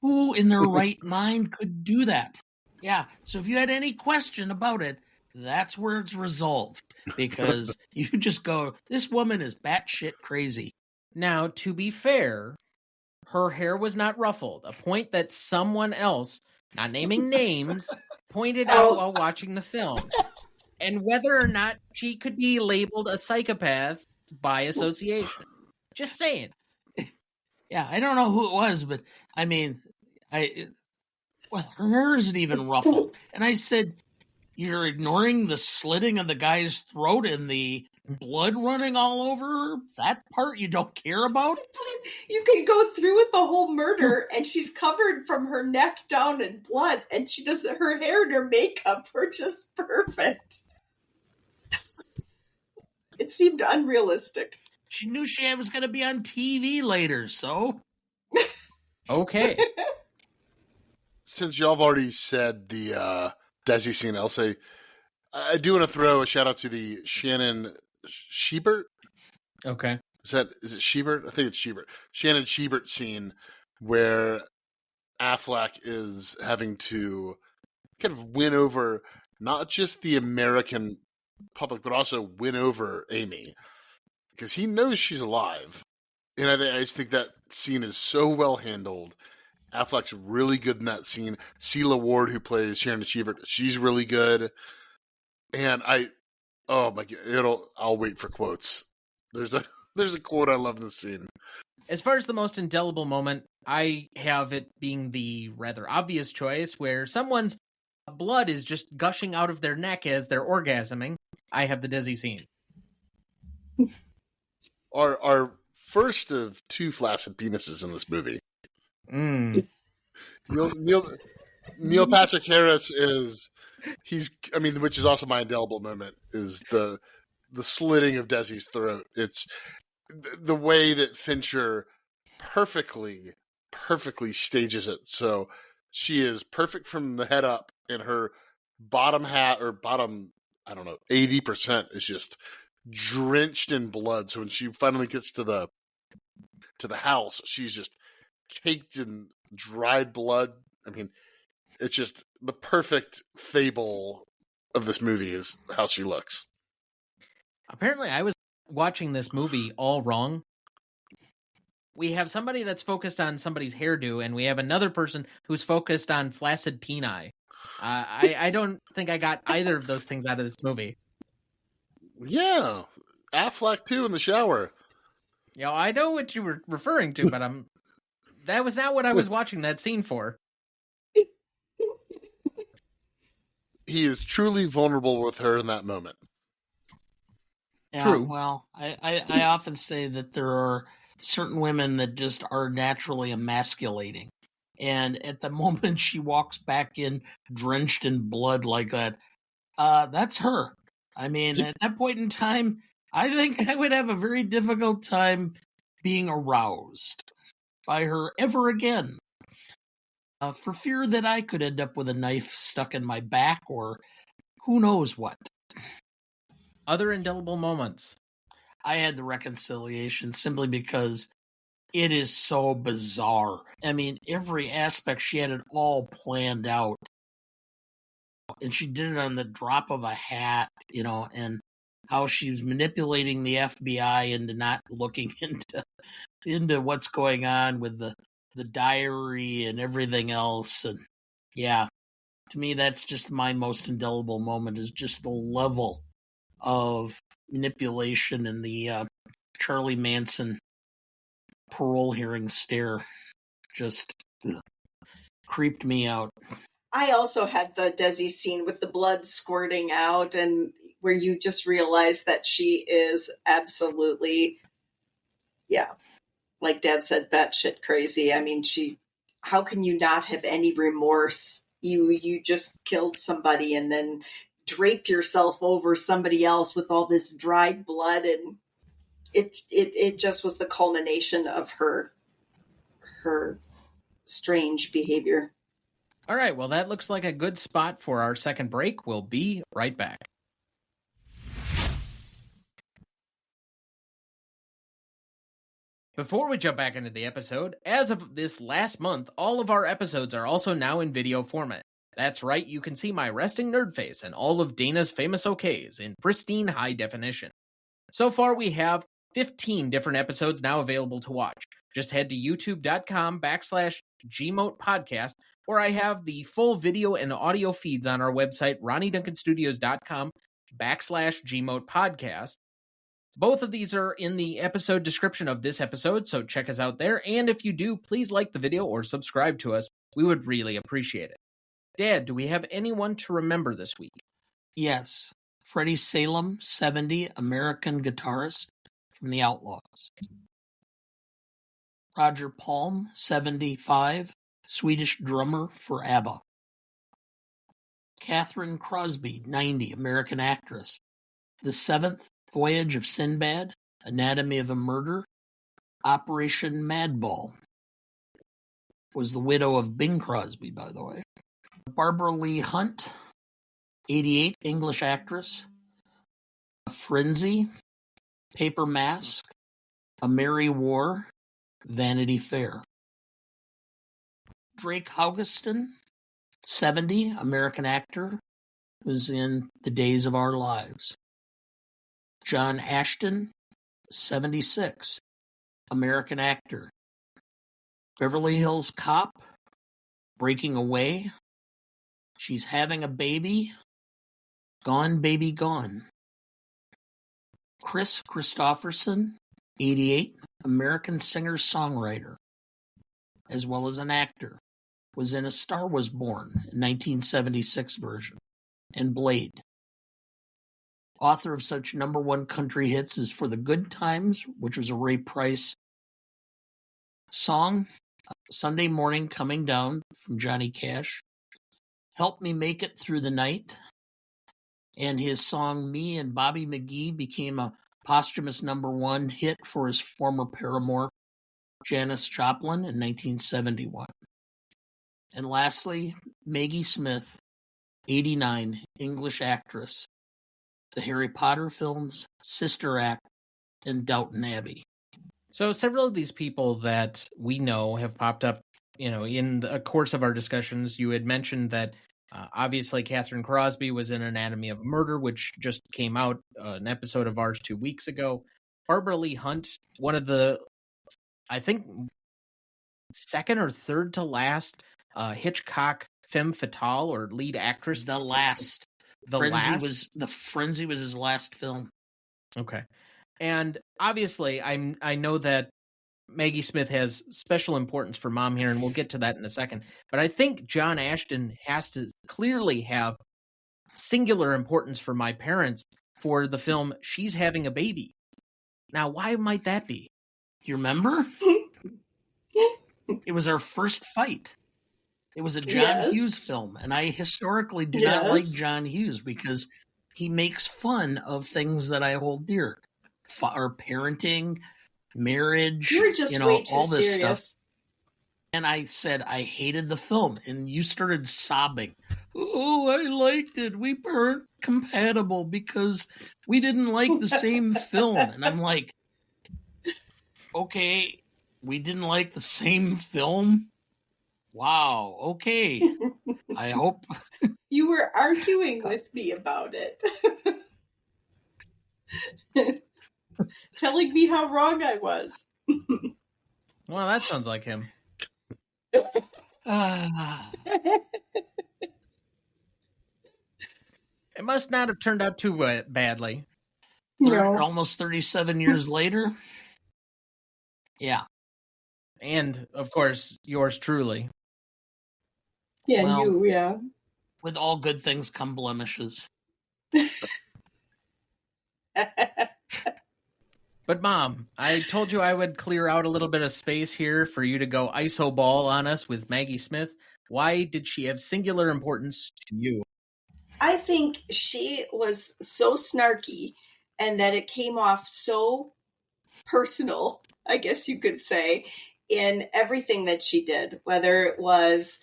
who in their right mind could do that? Yeah, so if you had any question about it, that's where it's resolved. Because you just go, this woman is batshit crazy. Now, to be fair, her hair was not ruffled, a point that someone else, not naming names, pointed out while watching the film. And whether or not she could be labeled a psychopath by association. Just saying. Yeah, I don't know who it was, but I mean, her hair isn't even ruffled. And I said, you're ignoring the slitting of the guy's throat and the blood running all over her? That part you don't care about? You can go through with the whole murder and she's covered from her neck down in blood and she does her hair and her makeup were just perfect. It seemed unrealistic. She knew she was going to be on TV later, so... Okay. Since y'all have already said the Desi scene, I'll say I do want to throw a shout out to the Shannon Shebert. Okay. Is it Shebert? I think it's Shebert. Shannon Shebert scene where Affleck is having to kind of win over not just the American public, but also win over Amy because he knows she's alive. And I just think that scene is so well handled. Affleck's really good in that scene. Celia Ward, who plays Sharon Shebert, she's really good. And oh my God, I'll wait for quotes. There's a quote I love in the scene. As far as the most indelible moment, I have it being the rather obvious choice where someone's blood is just gushing out of their neck as they're orgasming. I have the Desi scene. Our first of two flaccid penises in this movie. Neil Patrick Harris which is also my indelible moment, is the slitting of Desi's throat. It's the way that Fincher perfectly stages it. So she is perfect from the head up, and her bottom 80% is just drenched in blood. So when she finally gets to the house, she's just caked in dried blood. I mean, It's just the perfect fable of this movie is how she looks. Apparently, I was watching this movie all wrong. We have somebody that's focused on somebody's hairdo, and we have another person who's focused on flaccid peni. I don't think I got either of those things out of this movie. Yeah, Affleck too in the shower. You know, I know what you were referring to, but that was not what I was watching that scene for. He is truly vulnerable with her in that moment. Yeah, True. Well, I often say that there are certain women that just are naturally emasculating. And at the moment she walks back in drenched in blood like that, that's her. I mean, at that point in time, I think I would have a very difficult time being aroused by her ever again. For fear that I could end up with a knife stuck in my back or who knows what. Other indelible moments. I had the reconciliation simply because it is so bizarre. I mean, every aspect, she had it all planned out. And she did it on the drop of a hat, and how she was manipulating the FBI into not looking into what's going on with the diary and everything else. And yeah, to me, that's just my most indelible moment, is just the level of manipulation and the Charlie Manson parole hearing stare just creeped me out. I also had the Desi scene with the blood squirting out, and where you just realize that she is absolutely, like Dad said, batshit crazy. I mean, how can you not have any remorse? You just killed somebody and then drape yourself over somebody else with all this dried blood, and it just was the culmination of her strange behavior. All right, well, that looks like a good spot for our second break. We'll be right back. Before we jump back into the episode, as of this last month, all of our episodes are also now in video format. That's right, you can see my resting nerd face and all of Dana's famous okays in pristine high definition. So far, we have 15 different episodes now available to watch. Just head to youtube.com/Gmote podcast, where I have the full video and audio feeds on our website, RonnieDuncanStudios.com/Gmote podcast. Both of these are in the episode description of this episode, so check us out there. And if you do, please like the video or subscribe to us. We would really appreciate it. Dad, do we have anyone to remember this week? Yes. Freddie Salem, 70, American guitarist from the Outlaws. Roger Palm, 75, Swedish drummer for ABBA. Catherine Crosby, 90, American actress. The Seventh Voyage of Sinbad, Anatomy of a Murder, Operation Madball. Was the widow of Bing Crosby, by the way. Barbara Lee Hunt, 88, English actress. Frenzy, Paper Mask, A Merry War, Vanity Fair. Drake Haugeston, 70, American actor, was in The Days of Our Lives. John Ashton, 76, American actor. Beverly Hills Cop, Breaking Away, She's Having a Baby, Gone Baby Gone. Chris Christopherson, 88, American singer-songwriter, as well as an actor, was in A Star Was Born, 1976 version, and Blade. Author of such number one country hits as For the Good Times, which was a Ray Price song, Sunday Morning Coming Down from Johnny Cash, Help Me Make It Through the Night, and his song Me and Bobby McGee became a posthumous number one hit for his former paramour, Janis Joplin, in 1971. And lastly, Maggie Smith, 89, English actress. The Harry Potter films, Sister Act, and Downton Abbey. So several of these people that we know have popped up in the course of our discussions, you had mentioned that obviously Catherine Crosby was in Anatomy of a Murder, which just came out, an episode of ours 2 weeks ago. Barbara Lee Hunt, one of the, I think, second or third to last Hitchcock femme fatale or lead actress. The last. Frenzy was his last film. Okay. And obviously, I know that Maggie Smith has special importance for Mom here, and we'll get to that in a second. But I think John Ashton has to clearly have singular importance for my parents for the film She's Having a Baby. Now, why might that be? You remember? It was our first fight. It was a John Hughes film, and I historically do not like John Hughes because he makes fun of things that I hold dear, or parenting, marriage, You're just way too all this serious. stuff. And I said I hated the film, and you started sobbing. Oh, I liked it. We weren't compatible because we didn't like the same film. And I'm like, okay, we didn't like the same film? Wow, okay. I hope. You were arguing with me about it. Telling me how wrong I was. Well, that sounds like him. It must not have turned out too badly. Almost 37 years later. Yeah. And, of course, yours truly. Yeah, well, with all good things come blemishes. But, Mom, I told you I would clear out a little bit of space here for you to go iso ball on us with Maggie Smith. Why did she have singular importance to you? I think she was so snarky and that it came off so personal, I guess you could say, in everything that she did, whether it was,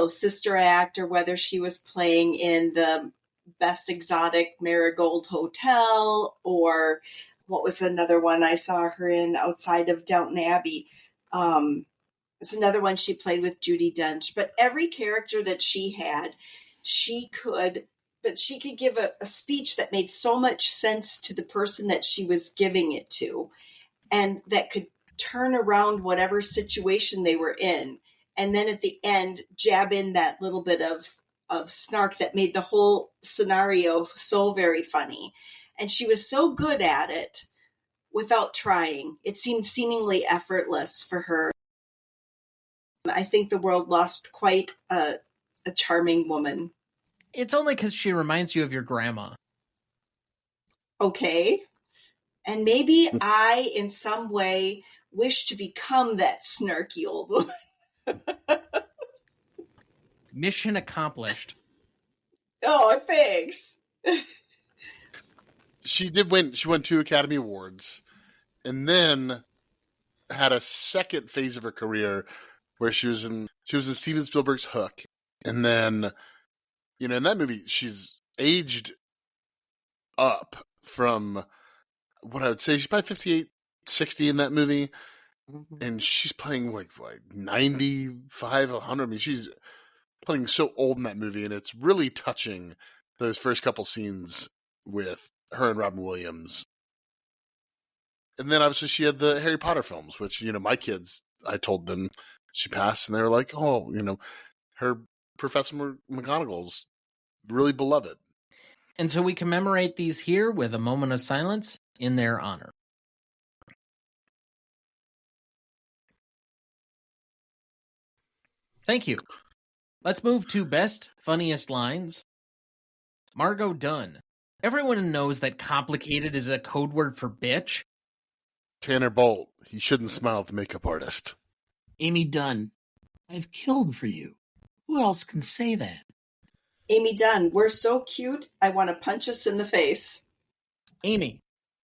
Sister Act, or whether she was playing in the Best Exotic Marigold Hotel, or what was another one I saw her in outside of Downton Abbey. It's another one she played with Judi Dench. But every character that she had, she could give a speech that made so much sense to the person that she was giving it to, and that could turn around whatever situation they were in. And then at the end, jab in that little bit of snark that made the whole scenario so very funny. And she was so good at it without trying. It seemed seemingly effortless for her. I think the world lost quite a charming woman. It's only because she reminds you of your grandma. Okay. And maybe I, in some way, wish to become that snarky old woman. Mission accomplished. Oh, thanks. She did win. She won 2 Academy Awards, and then had a second phase of her career where she was in Steven Spielberg's Hook, and then, in that movie she's aged up from what I would say she's probably 58, 60 in that movie, and she's playing like 95, 100. I mean, she's playing so old in that movie, and it's really touching, those first couple scenes with her and Robin Williams. And then obviously she had the Harry Potter films, which, my kids, I told them she passed, and they were like, oh, her Professor McGonagall's really beloved. And so we commemorate these here with a moment of silence in their honor. Thank you. Let's move to best, funniest lines. Margot Dunne. Everyone knows that complicated is a code word for bitch. Tanner Bolt. He shouldn't smile at the makeup artist. Amy Dunne. I've killed for you. Who else can say that? Amy Dunne. We're so cute, I want to punch us in the face. Amy.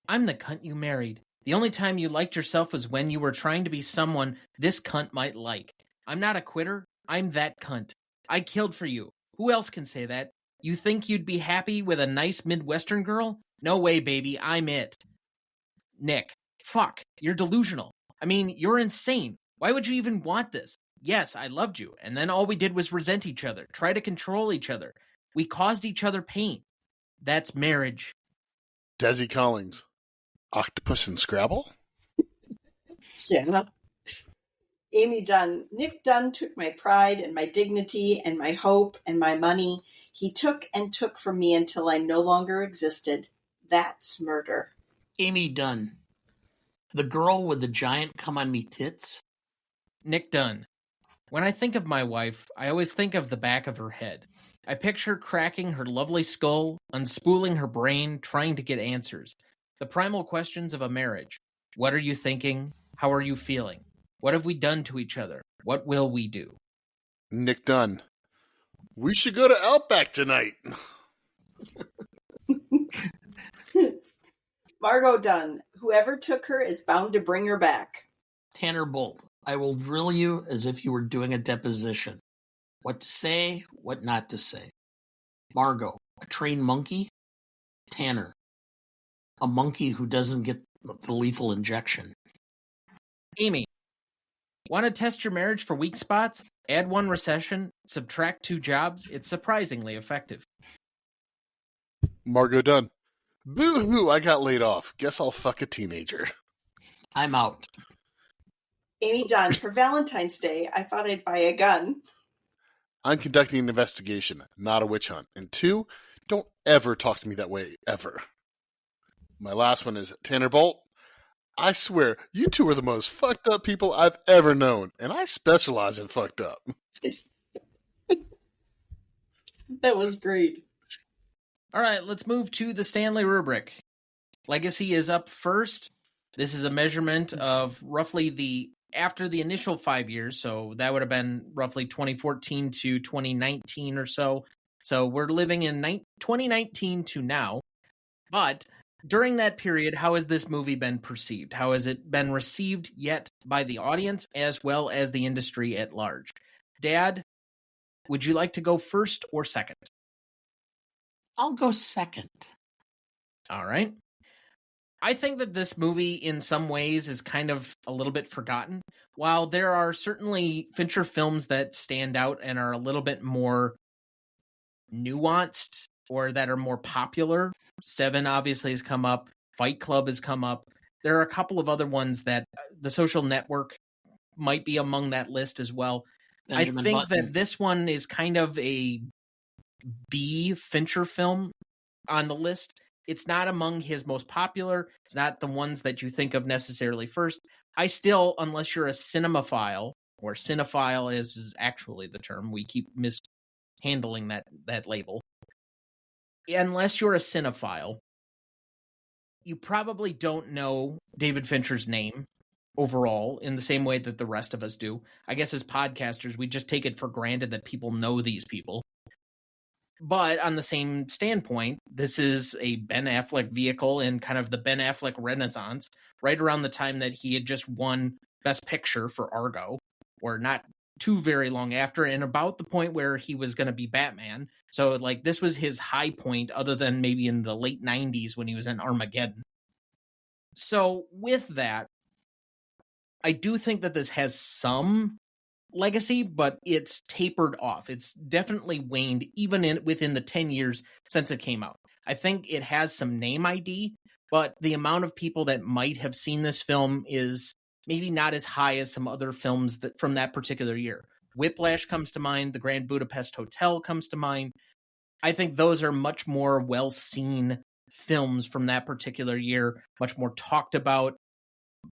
I'm the cunt you married. The only time you liked yourself was when you were trying to be someone this cunt might like. I'm not a quitter. I'm that cunt. I killed for you. Who else can say that? You think you'd be happy with a nice Midwestern girl? No way, baby. I'm it. Nick. Fuck. You're delusional. I mean, you're insane. Why would you even want this? Yes, I loved you, and then all we did was resent each other, try to control each other. We caused each other pain. That's marriage. Desi Collins. Octopus and Scrabble? Yeah. Amy Dunne. Nick Dunne took my pride and my dignity and my hope and my money. He took and took from me until I no longer existed. That's murder. Amy Dunne. The girl with the giant come-on-me tits? Nick Dunne. When I think of my wife, I always think of the back of her head. I picture cracking her lovely skull, unspooling her brain, trying to get answers. The primal questions of a marriage. What are you thinking? How are you feeling? What have we done to each other? What will we do? Nick Dunne. We should go to Outback tonight. Margot Dunne. Whoever took her is bound to bring her back. Tanner Bolt. I will drill you as if you were doing a deposition. What to say, what not to say. Margot. A trained monkey? Tanner. A monkey who doesn't get the lethal injection. Amy. Want to test your marriage for weak spots? Add 1 recession, subtract 2 jobs. It's surprisingly effective. Margot Dunne. Boo-hoo, I got laid off. Guess I'll fuck a teenager. I'm out. Amy Dunne. For Valentine's Day, I thought I'd buy a gun. I'm conducting an investigation, not a witch hunt. And 2, don't ever talk to me that way, ever. My last one is Tanner Bolt. I swear, you two are the most fucked up people I've ever known, and I specialize in fucked up. That was great. All right, let's move to the Stanley Rubric. Legacy is up first. This is a measurement of roughly after the initial 5 years, so that would have been roughly 2014 to 2019 or so. So we're living in 2019 to now. But during that period, how has this movie been perceived? How has it been received yet by the audience as well as the industry at large? Dad, would you like to go first or second? I'll go second. All right. I think that this movie in some ways is kind of a little bit forgotten. While there are certainly Fincher films that stand out and are a little bit more nuanced or that are more popular, Seven obviously has come up, Fight Club has come up. There are a couple of other ones that The Social Network might be among that list as well. Benjamin I think Button. that this one is kind of a B Fincher film on the list. It's not among his most popular. It's not the ones that you think of necessarily first. I still, unless you're a cinemaphile, or cinephile is actually the term, we keep mishandling that label. Unless you're a cinephile, you probably don't know David Fincher's name overall in the same way that the rest of us do. I guess as podcasters, we just take it for granted that people know these people. But on the same standpoint, this is a Ben Affleck vehicle in kind of the Ben Affleck renaissance, right around the time that he had just won Best Picture for Argo, or not too very long after, and about the point where he was going to be Batman. So, like, this was his high point, other than maybe in the late 90s when he was in Armageddon. So, with that, I do think that this has some legacy, but it's tapered off. It's definitely waned even within the 10 years since it came out. I think it has some name ID, but the amount of people that might have seen this film is maybe not as high as some other films that from that particular year. Whiplash comes to mind. The Grand Budapest Hotel comes to mind. I think those are much more well-seen films from that particular year, much more talked about.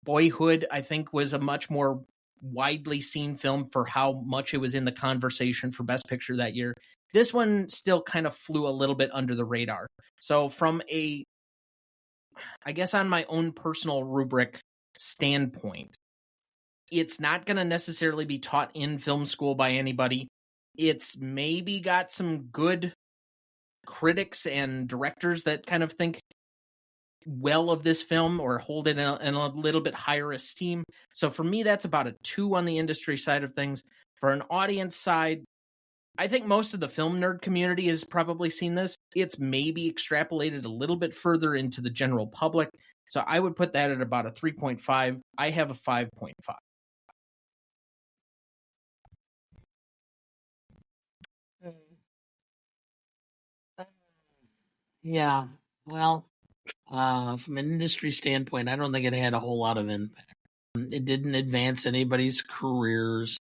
Boyhood, I think, was a much more widely seen film for how much it was in the conversation for Best Picture that year. This one still kind of flew a little bit under the radar. So from I guess on my own personal rubric standpoint, it's not going to necessarily be taught in film school by anybody. It's maybe got some good critics and directors that kind of think well of this film or hold it in a little bit higher esteem. So for me, that's about a 2 on the industry side of things. For an audience side, I think most of the film nerd community has probably seen this. It's maybe extrapolated a little bit further into the general public. So I would put that at about a 3.5. I have a 5.5. Yeah. Well, from an industry standpoint, I don't think it had a whole lot of impact. It didn't advance anybody's careers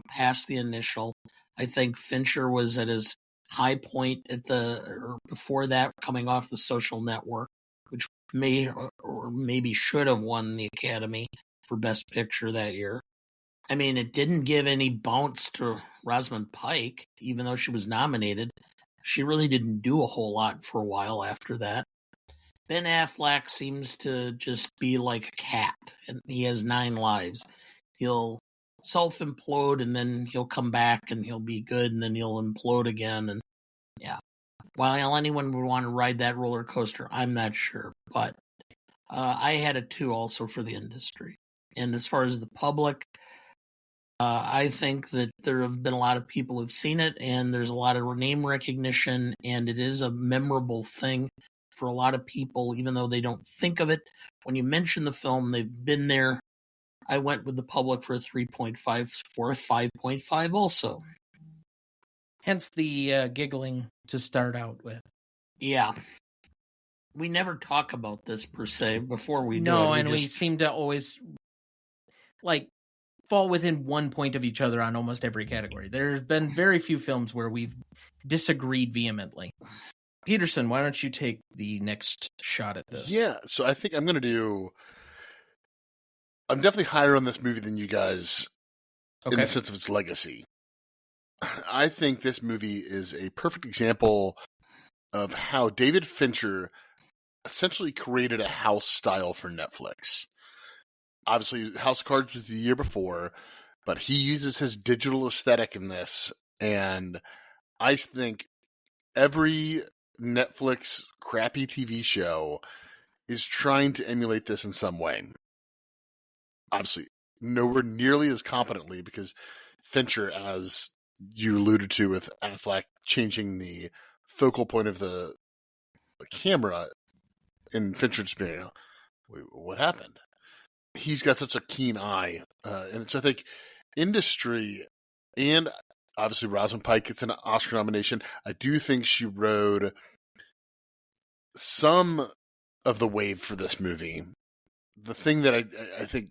past the initial. I think Fincher was at his high point or before that, coming off The Social Network, which may or maybe should have won the Academy for Best Picture that year. I mean, it didn't give any bounce to Rosamund Pike, even though she was nominated. She really didn't do a whole lot for a while after that. Ben Affleck seems to just be like a cat, and he has 9 lives. He'll self-implode, and then he'll come back, and he'll be good, and then he'll implode again, and yeah. While anyone would want to ride that roller coaster, I'm not sure, but I had a 2 also for the industry. And as far as the public, I think that there have been a lot of people who've seen it, and there's a lot of name recognition, and it is a memorable thing for a lot of people, even though they don't think of it. When you mention the film, they've been there. I went with the public for a 3.5 for a 5.5 also. Hence the giggling to start out with. Yeah. We never talk about this per se before we do it. No, and we seem to always fall within 1 point of each other on almost every category. There's been very few films where we've disagreed vehemently. Peterson, why don't you take the next shot at this? Yeah, so I think I'm definitely higher on this movie than you guys in the sense of its legacy. I think this movie is a perfect example of how David Fincher essentially created a house style for Netflix. Obviously, House of Cards was the year before, but he uses his digital aesthetic in this, and I think every Netflix crappy TV show is trying to emulate this in some way. Obviously, nowhere nearly as competently, because Fincher, as you alluded to with Affleck changing the focal point of the camera, in Fincher just being, what happened? He's got such a keen eye, and so I think industry, and obviously Rosamund Pike gets an Oscar nomination. I do think she rode some of the wave for this movie. The thing that I think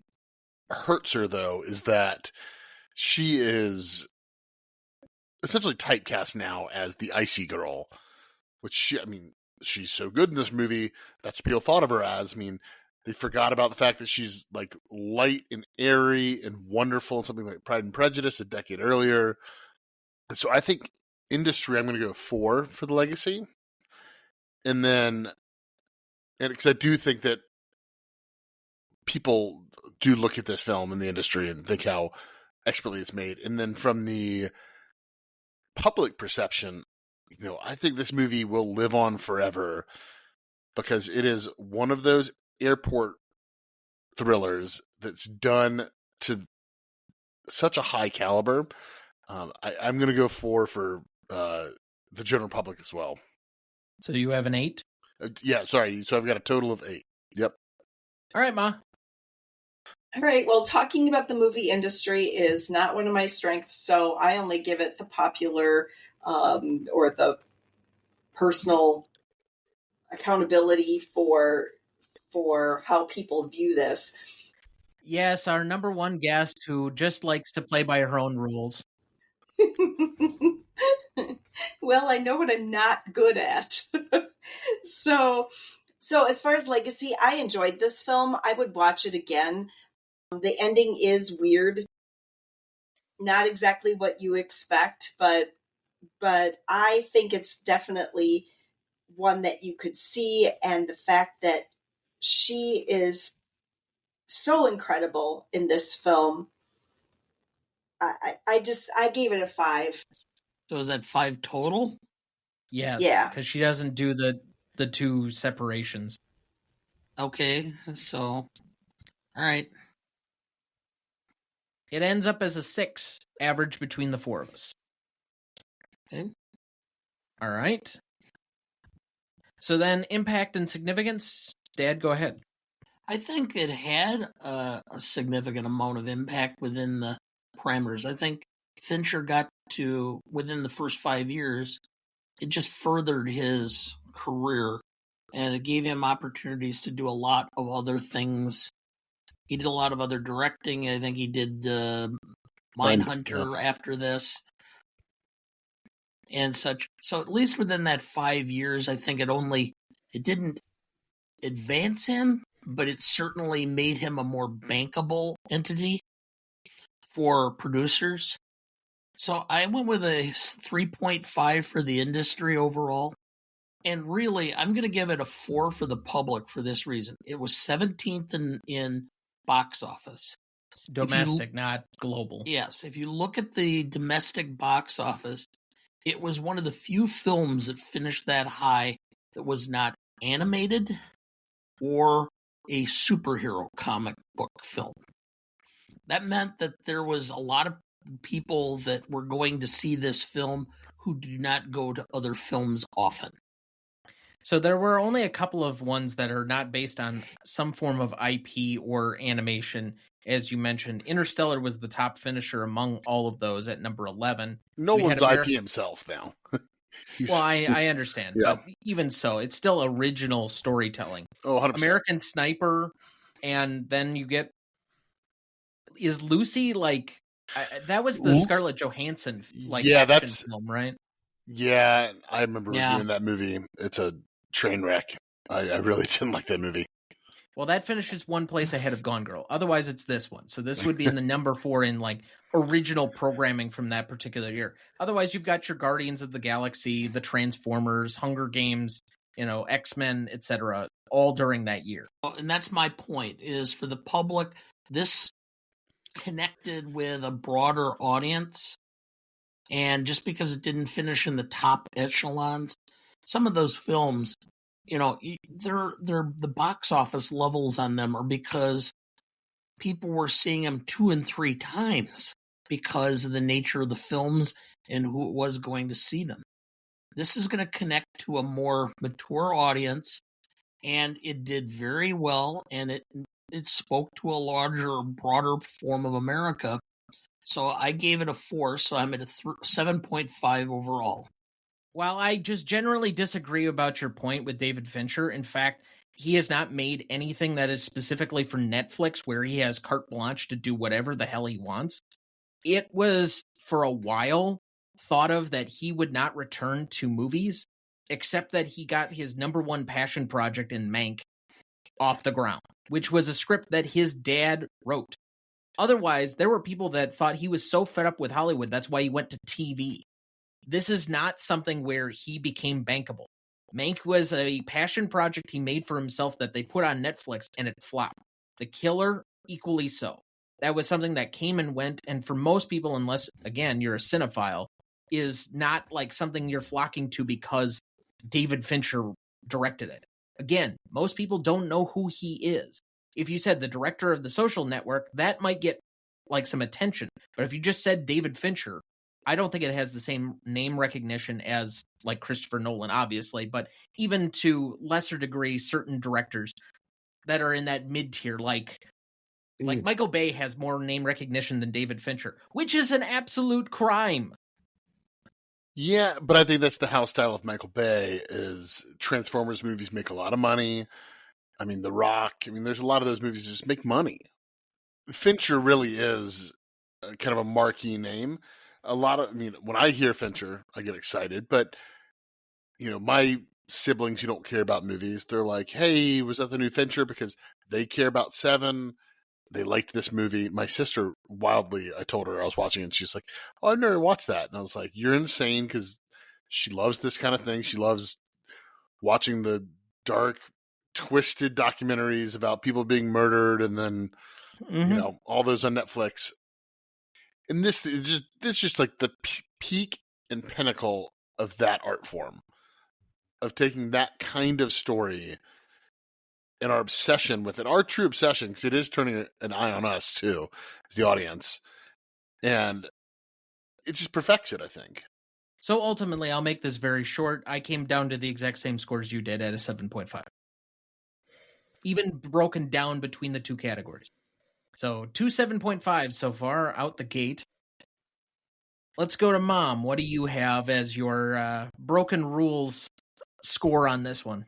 hurts her, though, is that she is essentially typecast now as the icy girl, which she's so good in this movie. That's what people thought of her as. I mean, they forgot about the fact that she's like light and airy and wonderful in something like Pride and Prejudice a decade earlier. And so I think industry, I'm going to go 4 for the legacy. And because I do think that people do look at this film in the industry and think how expertly it's made. And then from the public perception, I think this movie will live on forever because it is one of those airport thrillers that's done to such a high caliber. I'm going to go 4 for the general public as well. So you have an 8? Yeah, sorry. So I've got a total of 8. Yep. All right, Ma. All right. Well, talking about the movie industry is not one of my strengths, so I only give it the popular or the personal accountability for how people view this. Yes, our number one guest who just likes to play by her own rules. Well, I know what I'm not good at. So as far as legacy, I enjoyed this film. I would watch it again. The ending is weird. Not exactly what you expect, but I think it's definitely one that you could see, and the fact that she is so incredible in this film. I gave it a 5. So is that 5 total? Yes. Yeah. Because she doesn't do the 2 separations. Okay, so all right. It ends up as a 6 average between the 4 of us. Okay. All right. So then impact and significance. Dad, go ahead. I think it had a significant amount of impact within the parameters. I think Fincher got to, within the first 5 years, it just furthered his career, and it gave him opportunities to do a lot of other things. He did a lot of other directing. I think he did Mindhunter after this and such. So at least within that 5 years, I think it didn't advance him, but it certainly made him a more bankable entity for producers. So I went with a 3.5 for the industry overall. And really, I'm going to give it a 4 for the public for this reason. It was 17th in box office. Domestic, not global. Yes. If you look at the domestic box office, it was one of the few films that finished that high that was not animated or a superhero comic book film. That meant that there was a lot of people that were going to see this film who do not go to other films often. So there were only a couple of ones that are not based on some form of IP or animation. As you mentioned, Interstellar was the top finisher among all of those at number 11. Nolan's IP himself now. Well, I understand. Yeah. But even so, it's still original storytelling. Oh, 100%. American Sniper, and then you get... Is Lucy like... that was the Scarlett Johansson action film, right? Yeah, I remember reviewing that movie. It's a train wreck. I really didn't like that movie. Well, that finishes one place ahead of Gone Girl. Otherwise, it's this one. So this would be in the number 4 in original programming from that particular year. Otherwise, you've got your Guardians of the Galaxy, the Transformers, Hunger Games, X-Men, etc., all during that year. And that's my point, is for the public, this connected with a broader audience. And just because it didn't finish in the top echelons, some of those films, they're the box office levels on them are because people were seeing them 2 and 3 times because of the nature of the films and who it was going to see them. This is going to connect to a more mature audience, and it did very well, and it spoke to a larger, broader form of America. So I gave it a 4, so I'm at a 7.5 overall. While I just generally disagree about your point with David Fincher, in fact, he has not made anything that is specifically for Netflix where he has carte blanche to do whatever the hell he wants. It was, for a while, thought of that he would not return to movies, except that he got his number 1 passion project in Mank off the ground, which was a script that his dad wrote. Otherwise, there were people that thought he was so fed up with Hollywood, that's why he went to TV. This is not something where he became bankable. Mank was a passion project he made for himself that they put on Netflix, and it flopped. The Killer, equally so. That was something that came and went, and for most people, unless, again, you're a cinephile, is not like something you're flocking to because David Fincher directed it. Again, most people don't know who he is. If you said the director of The Social Network, that might get some attention. But if you just said David Fincher, I don't think it has the same name recognition as Christopher Nolan, obviously, but even to lesser degree, certain directors that are in that mid-tier, like Michael Bay has more name recognition than David Fincher, which is an absolute crime. Yeah, but I think that's the house style of Michael Bay is Transformers movies make a lot of money. I mean, The Rock, there's a lot of those movies that just make money. Fincher really is kind of a marquee name. When I hear Fincher, I get excited, but, my siblings who don't care about movies, they're like, hey, was that the new Fincher? Because they care about Seven. They liked this movie. My sister, wildly, I told her I was watching it, and she's like, oh, I've never watched that. And I was like, you're insane, because she loves this kind of thing. She loves watching the dark, twisted documentaries about people being murdered, and then, all those on Netflix. And this is just like the peak and pinnacle of that art form, of taking that kind of story and our obsession with it, our true obsession, because it is turning an eye on us too, as the audience. And it just perfects it, I think. So ultimately, I'll make this very short. I came down to the exact same scores you did at a 7.5. Even broken down between the two categories. So 2 7.5 so far out the gate. Let's go to Mom. What do you have as your broken rules score on this one?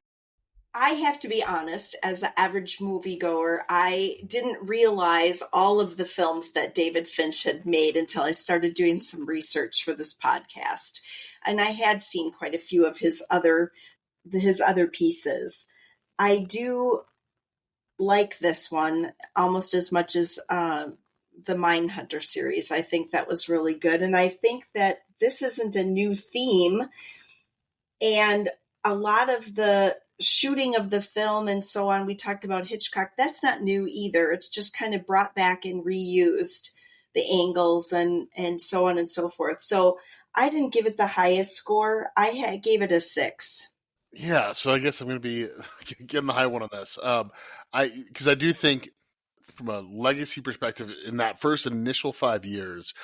I have to be honest, as an average moviegoer, I didn't realize all of the films that David Finch had made until I started doing some research for this podcast. And I had seen quite a few of his other pieces. I do like this one almost as much as the Mindhunter series. I think that was really good. And I think that this isn't a new theme. And a lot of the shooting of the film and so on, we talked about Hitchcock, that's not new either. It's just kind of brought back and reused the angles and so on and so forth. So I didn't give it the highest score. I gave it a 6. Yeah, so I guess I'm going to be getting the high one on this. Because I do think, from a legacy perspective, in that first initial 5 years,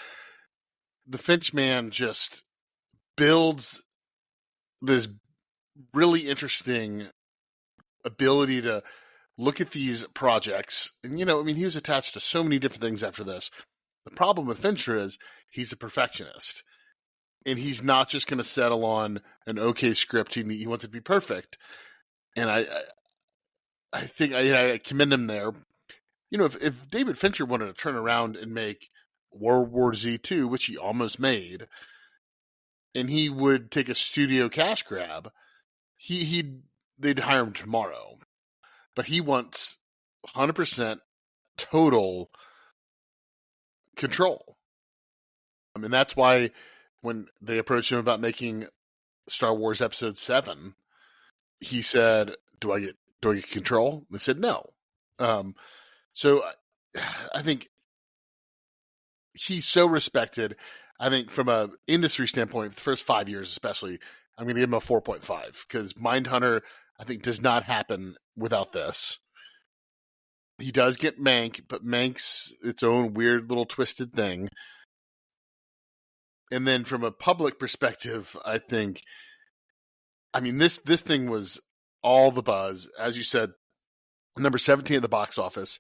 the Finch man just builds this really interesting ability to look at these projects. And, he was attached to so many different things after this. The problem with Fincher is he's a perfectionist. And he's not just going to settle on an okay script. He wants it to be perfect. And I think I commend him there. If David Fincher wanted to turn around and make World War Z 2, which he almost made, and he would take a studio cash grab, they'd hire him tomorrow. But he wants 100% total control. I mean, that's why when they approached him about making Star Wars Episode 7, he said, "Do I get control?" They said no. So I think he's so respected. I think from a industry standpoint, the first 5 years especially, I'm going to give him a 4.5 because Mindhunter, I think, does not happen without this. He does get Mank, but Mank's its own weird little twisted thing. And then from a public perspective, I think, this thing was all the buzz. As you said, number 17 at the box office.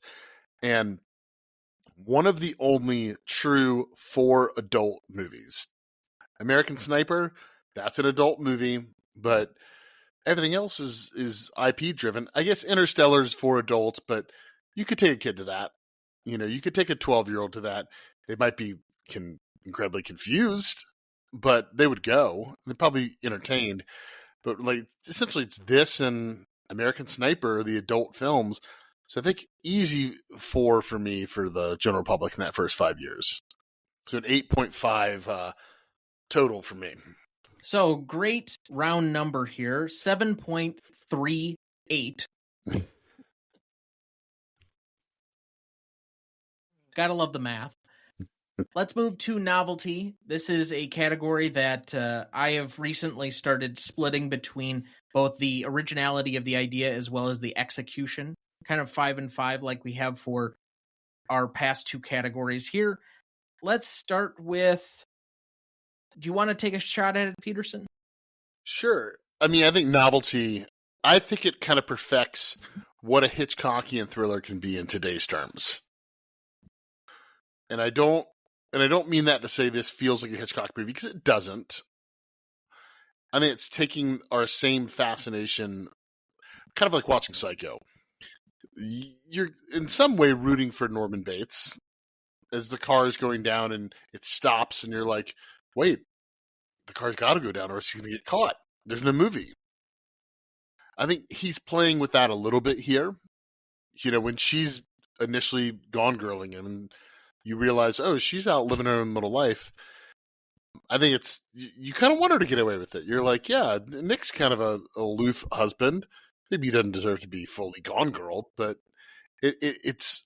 And one of the only true 4 adult movies. American Sniper, that's an adult movie, but everything else is IP driven. I guess Interstellar's for adults, but you could take a kid to that. You could take a 12-year-old to that. They might be incredibly confused, but they would go. They're probably entertained. But essentially it's this and American Sniper, the adult films. So I think easy 4 for me for the general public in that first 5 years. So an 8.5 total for me. So great round number here, 7.38. Gotta love the math. Let's move to novelty. This is a category that I have recently started splitting between both the originality of the idea as well as the execution. Kind of 5 and 5 like we have for our past 2 categories here. Let's start with, do you want to take a shot at it, Peterson? Sure. I think novelty, I think it kind of perfects what a Hitchcockian thriller can be in today's terms. And I don't mean that to say this feels like a Hitchcock movie, because it doesn't. I mean, it's taking our same fascination, kind of like watching Psycho. You're in some way rooting for Norman Bates as the car is going down and it stops and you're like, wait, the car's got to go down or it's going to get caught. There's no movie. I think he's playing with that a little bit here. When she's initially gone girling him and you realize, oh, she's out living her own little life. I think you kind of want her to get away with it. You're like, yeah, Nick's kind of a aloof husband. Maybe he doesn't deserve to be fully gone girl, but it's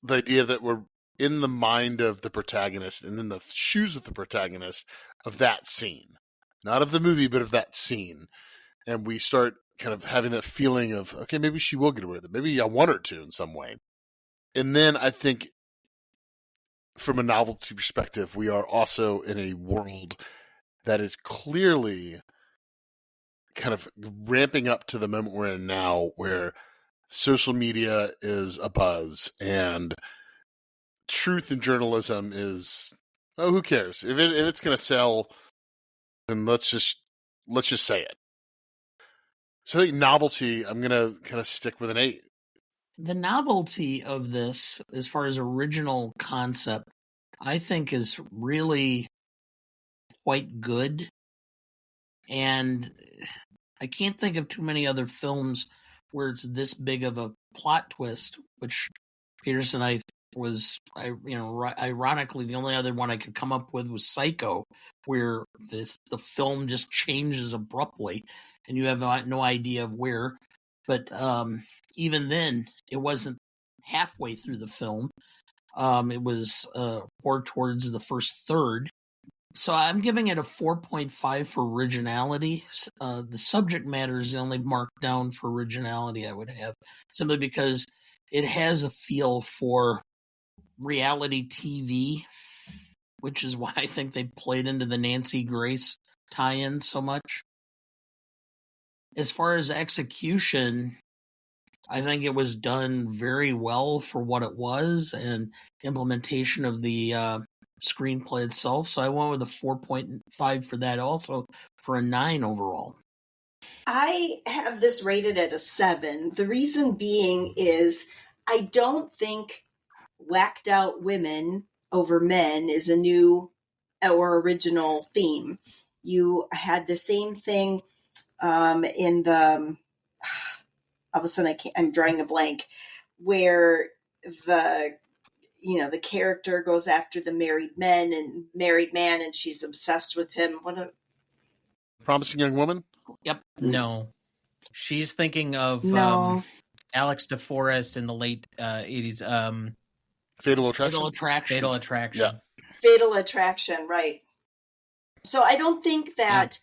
the idea that we're in the mind of the protagonist and in the shoes of the protagonist of that scene. Not of the movie, but of that scene. And we start kind of having that feeling of, okay, maybe she will get away with it. Maybe I want her to in some way. And then I think from a novelty perspective, we are also in a world that is clearly kind of ramping up to the moment we're in now, where social media is abuzz and truth in journalism is Oh, who cares? If it's going to sell, then let's just say it. So I think Novelty, I'm going to kind of stick with an 8. The novelty of this, as far as original concept, I think is really quite good. And I can't think of too many other films where it's this big of a plot twist, which Peterson, ironically, the only other one I could come up with was Psycho, where the film just changes abruptly and you have no idea of where. But even then, it wasn't halfway through the film. It was more towards the first third. So I'm giving it a 4.5 for originality. The subject matter is the only mark down for originality I would have, simply because it has a feel for reality TV, which is why I think they played into the Nancy Grace tie-in so much. As far as execution, I think it was done very well for what it was and implementation of the screenplay itself. So I went with a 4.5 for that, also for a 9 overall. I have this rated at a 7. The reason being is I don't think whacked out women over men is a new or original theme. You had the same thing in the, all of a sudden I'm drawing a blank, where the character goes after the married man and she's obsessed with him. Promising Young Woman? Yep. No. She's thinking of Alex DeForest in the late 80s. Fatal Attraction? Fatal Attraction. Yeah. Fatal Attraction, right. So I don't think that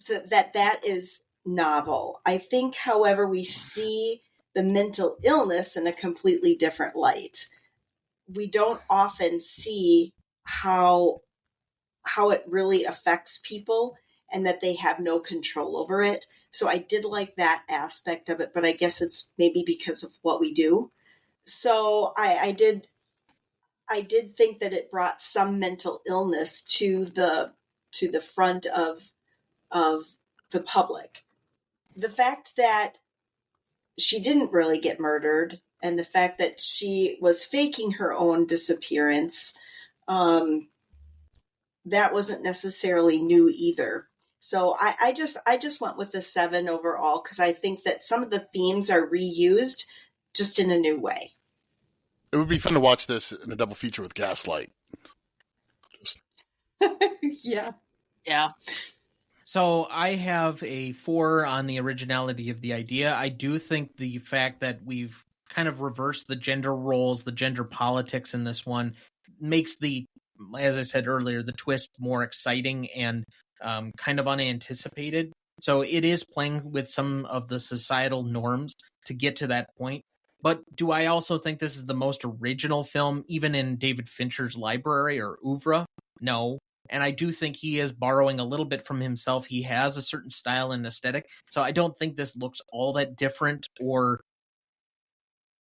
that is novel. I think, however, we see the mental illness in a completely different light. We don't often see how it really affects people and that they have no control over it. So I did like that aspect of it, but I guess it's maybe because of what we do. So I did think that it brought some mental illness to the front of the public. The fact that she didn't really get murdered and the fact that she was faking her own disappearance, that wasn't necessarily new either. So I just went with the 7 overall because I think that some of the themes are reused just in a new way. It would be fun to watch this in a double feature with Gaslight. Yeah. Yeah. So I have a 4 on the originality of the idea. I do think the fact that we've kind of reversed the gender roles, the gender politics in this one makes as I said earlier, the twist more exciting and kind of unanticipated. So it is playing with some of the societal norms to get to that point. But do I also think this is the most original film, even in David Fincher's library or oeuvre? No. And I do think he is borrowing a little bit from himself. He has a certain style and aesthetic. So I don't think this looks all that different or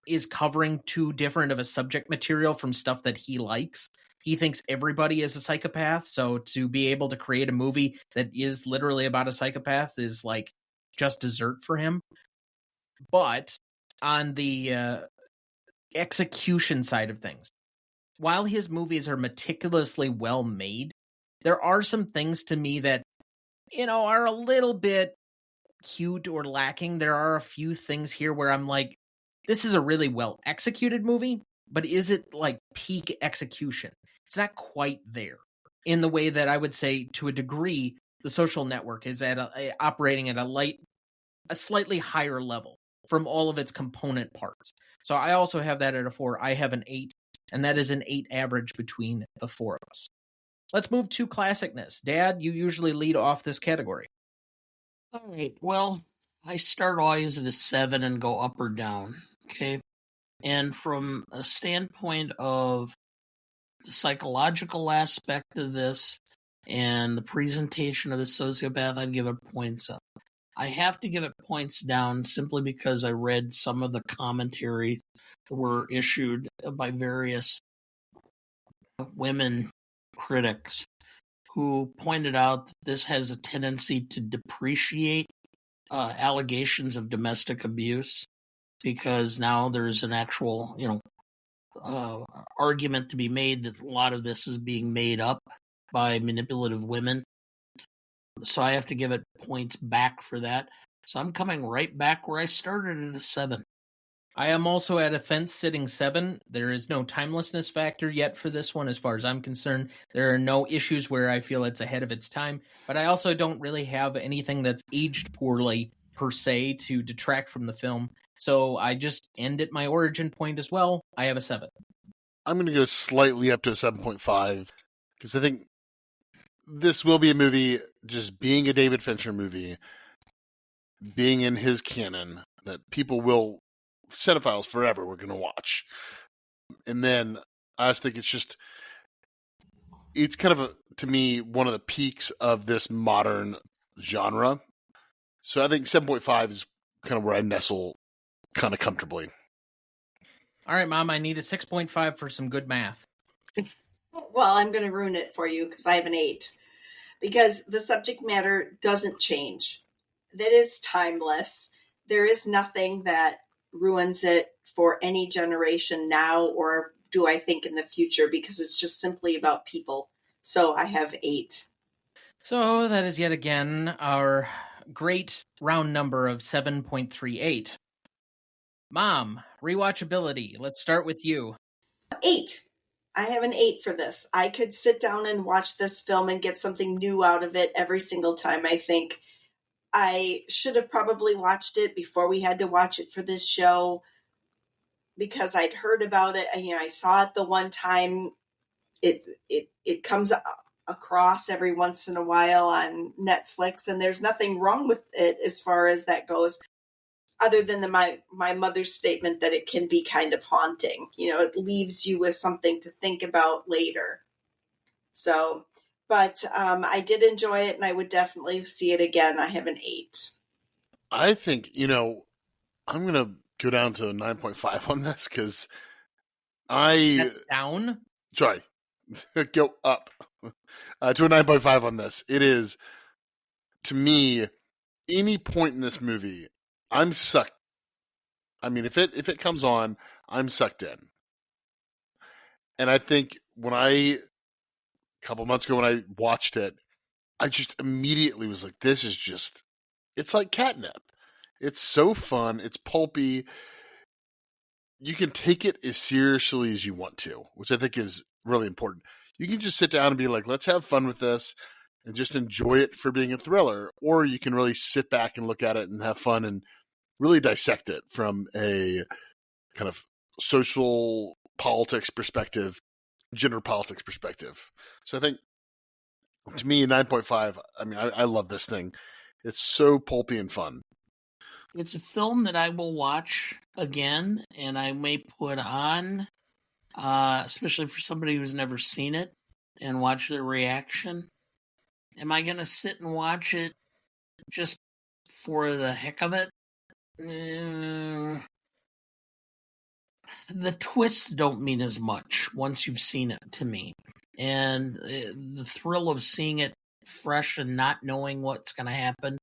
is covering too different of a subject material from stuff that he likes. He thinks everybody is a psychopath. So to be able to create a movie that is literally about a psychopath is like just dessert for him. But on the execution side of things, while his movies are meticulously well made, there are some things to me that, are a little bit cute or lacking. There are a few things here where I'm like, this is a really well executed movie, but is it like peak execution? It's not quite there in the way that I would say, to a degree, The Social Network is operating at a slightly higher level from all of its component parts. So I also have that at a 4. I have an 8, and that is an 8 average between the 4 of us. Let's move to classicness. Dad, you usually lead off this category. All right. Well, I start always at a 7 and go up or down. Okay. And from a standpoint of the psychological aspect of this and the presentation of a sociopath, I'd give it points up. I have to give it points down simply because I read some of the commentary that were issued by various women critics who pointed out that this has a tendency to depreciate allegations of domestic abuse, because now there's an actual, argument to be made that a lot of this is being made up by manipulative women. So I have to give it points back for that. So I'm coming right back where I started at a 7. I am also at a fence-sitting 7. There is no timelessness factor yet for this one as far as I'm concerned. There are no issues where I feel it's ahead of its time, but I also don't really have anything that's aged poorly per se to detract from the film. So I just end at my origin point as well. I have a 7. I'm going to go slightly up to a 7.5 because I think this will be a movie, just being a David Fincher movie, being in his canon, that people will, cinephiles forever, we're going to watch. And then I just think it's kind of, to me, one of the peaks of this modern genre. So I think 7.5 is kind of where I nestle kind of comfortably. All right, Mom, I need a 6.5 for some good math. Well, I'm going to ruin it for you because I have an 8. Because the subject matter doesn't change. That is timeless. There is nothing that ruins it for any generation now, or do I think in the future, because it's just simply about people. So I have 8. So that is yet again our great round number of 7.38. Mom, rewatchability. Let's start with you. 8. I have an 8 for this. I could sit down and watch this film and get something new out of it every single time. I think I should have probably watched it before we had to watch it for this show, because I'd heard about it. I saw it the one time. It comes across every once in a while on Netflix, and there's nothing wrong with it as far as that goes, other than my mother's statement that it can be kind of haunting. It leaves you with something to think about later. So, but I did enjoy it, and I would definitely see it again. I have an 8. I think, I'm going to go down to a 9.5 on this because That's down? Sorry. Go up to a 9.5 on this. It is, to me, any point in this movie, I'm sucked. I mean, if it comes on, I'm sucked in. And I think a couple months ago when I watched it, I just immediately was like, this is just, it's like catnip. It's so fun. It's pulpy. You can take it as seriously as you want to, which I think is really important. You can just sit down and be like, let's have fun with this and just enjoy it for being a thriller. Or you can really sit back and look at it and have fun and really dissect it from a kind of social politics perspective, gender politics perspective. So I think, to me, 9.5, I mean, I love this thing. It's so pulpy and fun. It's a film that I will watch again, and I may put on, especially for somebody who's never seen it, and watch their reaction. Am I going to sit and watch it just for the heck of it? The twists don't mean as much once you've seen it, to me. And the thrill of seeing it fresh and not knowing what's going to happen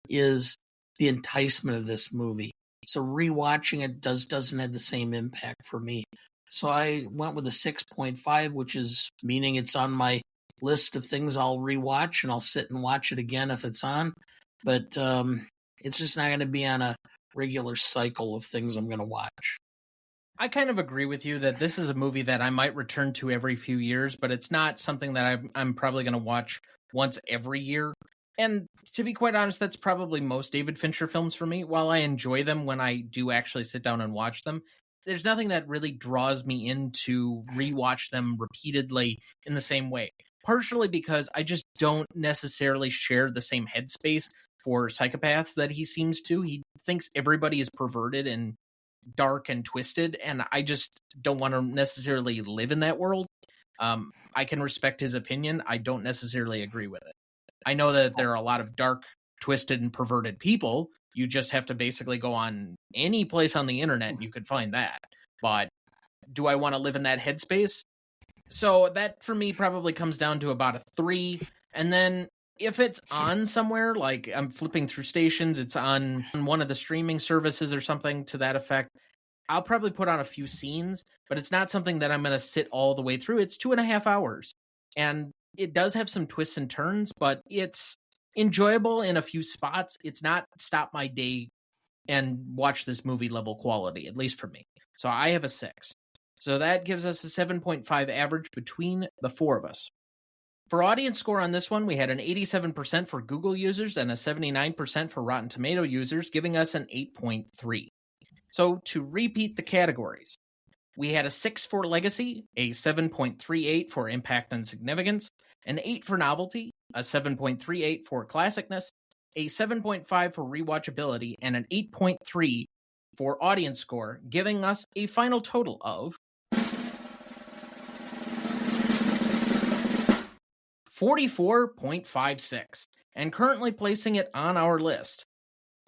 is the enticement of this movie. So rewatching it doesn't have the same impact for me. So I went with a 6.5, which is meaning it's on my list of things I'll rewatch, and I'll sit and watch it again if it's on. But it's just not going to be on a regular cycle of things I'm going to watch. I kind of agree with you that this is a movie that I might return to every few years, but it's not something that I'm probably going to watch once every year. And to be quite honest, that's probably most David Fincher films for me. While I enjoy them when I do actually sit down and watch them, there's nothing that really draws me in to rewatch them repeatedly in the same way. Partially because I just don't necessarily share the same headspace for psychopaths that he seems to. He thinks everybody is perverted and dark and twisted, and I just don't want to necessarily live in that world. I can respect his opinion. I don't necessarily agree with it. I know that there are a lot of dark, twisted, and perverted people. You just have to basically go on any place on the internet and you could find that. But do I want to live in that headspace? So that for me probably comes down to about a 3. And then if it's on somewhere, like I'm flipping through stations, it's on one of the streaming services or something to that effect, I'll probably put on a few scenes, but it's not something that I'm going to sit all the way through. It's 2.5 hours. And it does have some twists and turns, but it's enjoyable in a few spots. It's not stop my day and watch this movie level quality, at least for me. So I have a 6. So that gives us a 7.5 average between the 4 of us. For audience score on this one, we had an 87% for Google users and a 79% for Rotten Tomato users, giving us an 8.3. So to repeat the categories, we had a 6 for Legacy, a 7.38 for Impact and Significance, an 8 for Novelty, a 7.38 for Classicness, a 7.5 for Rewatchability, and an 8.3 for audience score, giving us a final total of 44.56, and currently placing it on our list.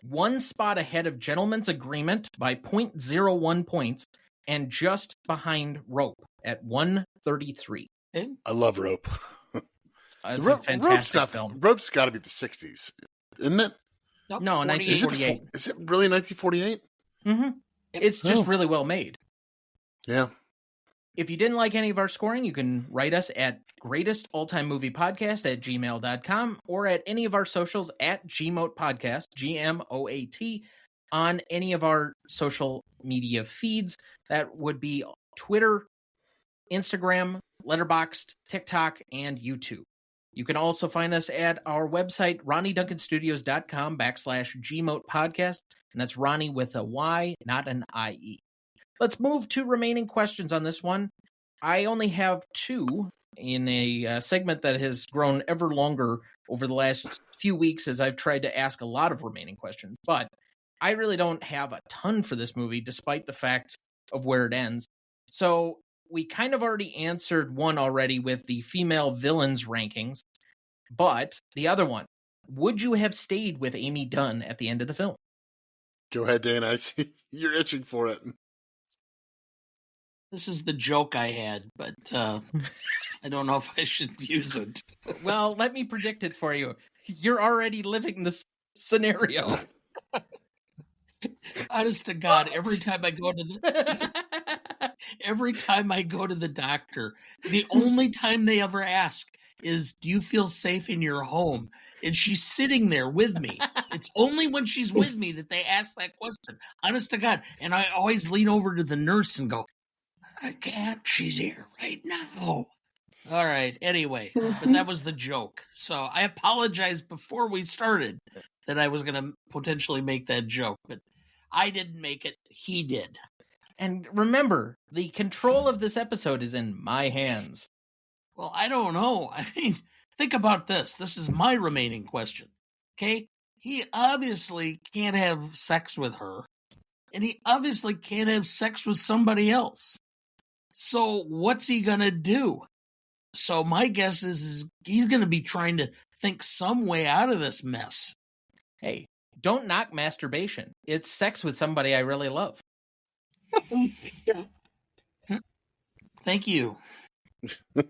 1 spot ahead of Gentleman's Agreement by 0.01 points, and just behind Rope at 133. I love Rope. It's a fantastic film. Rope's got to be the 60s, isn't it? Nope, No, 1948. Is it really 1948? Mm-hmm. It's just really well made. Yeah. If you didn't like any of our scoring, you can write us at greatestaltimemoviepodcast@gmail.com or at any of our socials at GMOAT Podcast, GMOAT, on any of our social media feeds. That would be Twitter, Instagram, Letterboxd, TikTok, and YouTube. You can also find us at our website, RonnieDuncanStudios.com/GMOAT Podcast, and that's Ronnie with a Y, not an IE. Let's move to remaining questions on this one. I only have 2 in a segment that has grown ever longer over the last few weeks as I've tried to ask a lot of remaining questions. But I really don't have a ton for this movie, despite the fact of where it ends. So we kind of already answered one already with the female villains rankings. But the other one, would you have stayed with Amy Dunne at the end of the film? Go ahead, Dan. I see you're itching for it. This is the joke I had, but I don't know if I should use it. Well, let me predict it for you. You're already living this scenario. Honest to God, every time I go to the doctor, the only time they ever ask is, do you feel safe in your home? And she's sitting there with me. It's only when she's with me that they ask that question. Honest to God. And I always lean over to the nurse and go, I can't. She's here right now. All right. Anyway, but that was the joke. So I apologized before we started that I was going to potentially make that joke, but I didn't make it. He did. And remember, the control of this episode is in my hands. Well, I don't know. I mean, think about this. This is my remaining question. Okay? He obviously can't have sex with her, and he obviously can't have sex with somebody else. So what's he going to do? So my guess is he's going to be trying to think some way out of this mess. Hey, don't knock masturbation. It's sex with somebody I really love. Thank you. I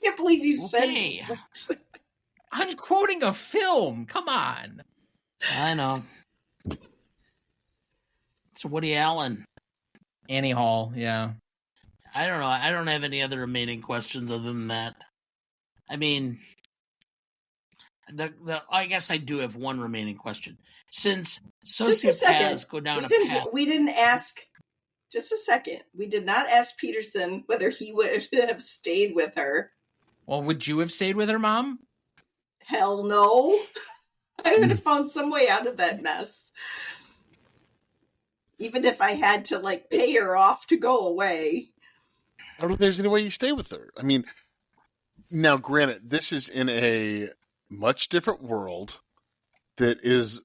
can't believe you said I'm quoting a film. Come on. I know. It's Woody Allen. Annie Hall, yeah. I don't know. I don't have any other remaining questions other than that. I mean, I guess I do have one remaining question. Since sociopaths go down a path... We didn't ask... Just a second. We did not ask Peterson whether he would have stayed with her. Well, would you have stayed with her, Mom? Hell no. I would have found some way out of that mess. Even if I had to, pay her off to go away. I don't think there's any way you stay with her. I mean, now, granted, this is in a much different world that is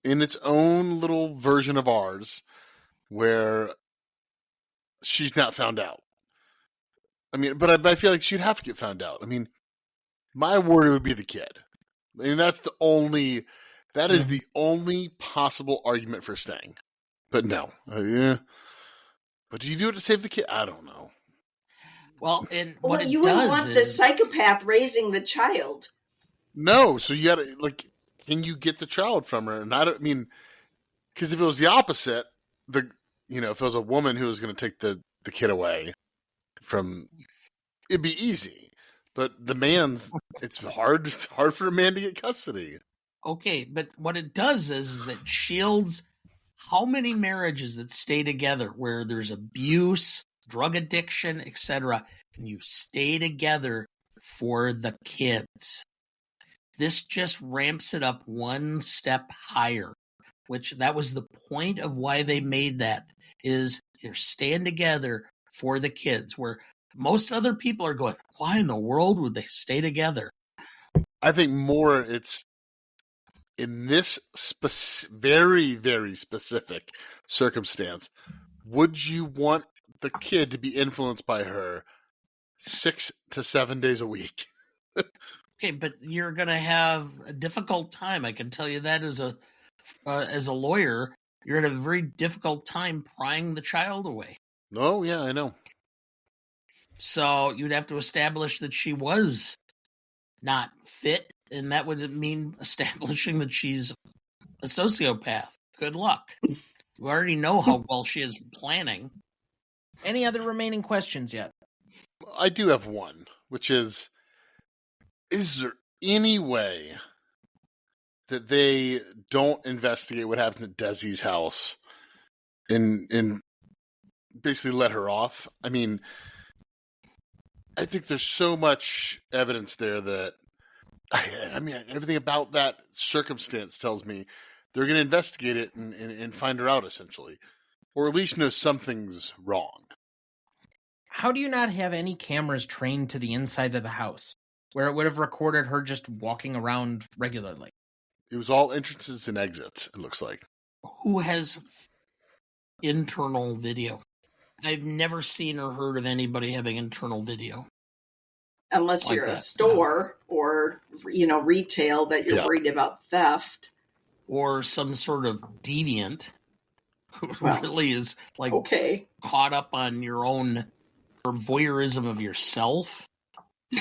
in its own little version of ours where she's not found out. I mean, but I feel like she'd have to get found out. I mean, my worry would be the kid. I mean, that is the only possible argument for staying. But no. But do you do it to save the kid? I don't know. Well, and what it you does wouldn't want the psychopath raising the child. No, so you got to, like, can you get the child from her? And I mean, because if it was the opposite, if it was a woman who was going to take the kid away from, it'd be easy. But the man's, it's hard for a man to get custody. Okay, but what it does is it shields how many marriages that stay together where there's abuse, drug addiction, etc., and you stay together for the kids. This just ramps it up one step higher, which that was the point of why they made that, is you're staying together for the kids, where most other people are going, why in the world would they stay together? I think more it's in this very, very specific circumstance. Would you want the kid to be influenced by her 6 to 7 days a week? Okay, but you're going to have a difficult time. I can tell you that as a lawyer, you're going to have a very difficult time prying the child away. Oh, yeah, I know. So you'd have to establish that she was not fit, and that would mean establishing that she's a sociopath. Good luck. You already know how well she is planning. Any other remaining questions yet? I do have one, which is there any way that they don't investigate what happens at Desi's house and basically let her off? I mean, I think there's so much evidence there that, I mean, everything about that circumstance tells me they're going to investigate it and find her out, essentially. Or at least know something's wrong. How do you not have any cameras trained to the inside of the house, where it would have recorded her just walking around regularly? It was all entrances and exits, it looks like. Who has internal video? I've never seen or heard of anybody having internal video. Unless you're a store or, retail that you're worried about theft. Or some sort of deviant who really is caught up on your own voyeurism of yourself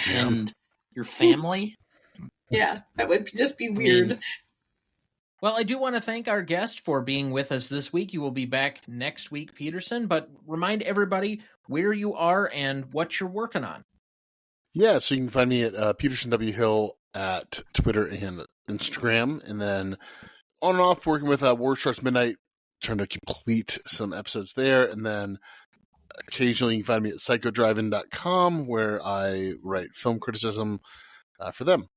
and your family. Yeah, that would just be weird. Well, I do want to thank our guest for being with us this week. You will be back next week, Peterson, but remind everybody where you are and what you're working on. Yeah, so you can find me at Peterson W. Hill at Twitter and Instagram, and then on and off working with War Sharks Midnight, trying to complete some episodes there, and then occasionally you can find me at psychodrivein.com, where I write film criticism for them.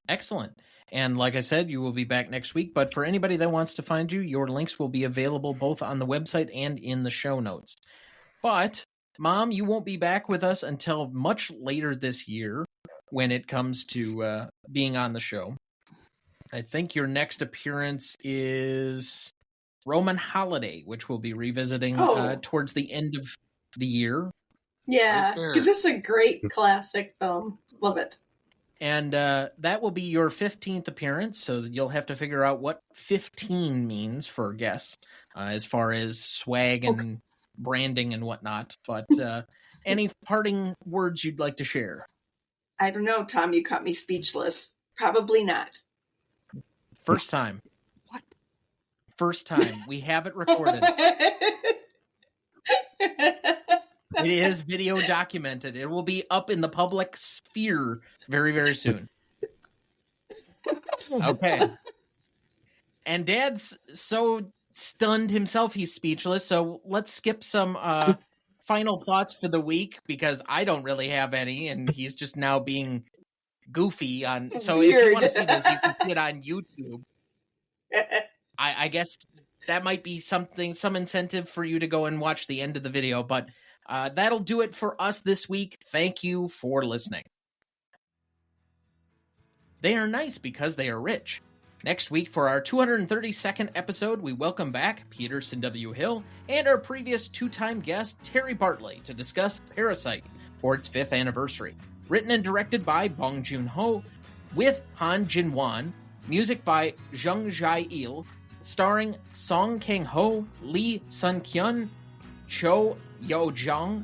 Excellent. And like I said, you will be back next week, but for anybody that wants to find you, your links will be available both on the website and in the show notes. But, Mom, you won't be back with us until much later this year when it comes to being on the show. I think your next appearance is Roman Holiday, which we'll be revisiting towards the end of the year. Yeah, it's just a great classic film. Love it. And that will be your 15th appearance, so you'll have to figure out what 15 means for guests as far as swag and branding and whatnot. But any parting words you'd like to share? I don't know, Tom. You caught me speechless. Probably not. First time. What? First time. We have it recorded. It is video documented. It will be up in the public sphere very, very soon. Okay. And Dad's so stunned himself he's speechless, so let's skip some final thoughts for the week, because I don't really have any, and he's just now being goofy on. So Weird. If you want to see this, you can see it on YouTube. I guess that might be some incentive for you to go and watch the end of the video, but that'll do it for us this week. Thank you for listening. They are nice because they are rich. Next week, for our 232nd episode, we welcome back Peterson W. Hill and our previous two-time guest, Terry Bartley, to discuss Parasite for its 5th anniversary. Written and directed by Bong Joon-ho, with Han Jin-won, music by Jung Jae-il, starring Song Kang-ho, Lee Sun-kyun, Cho Yo Jong,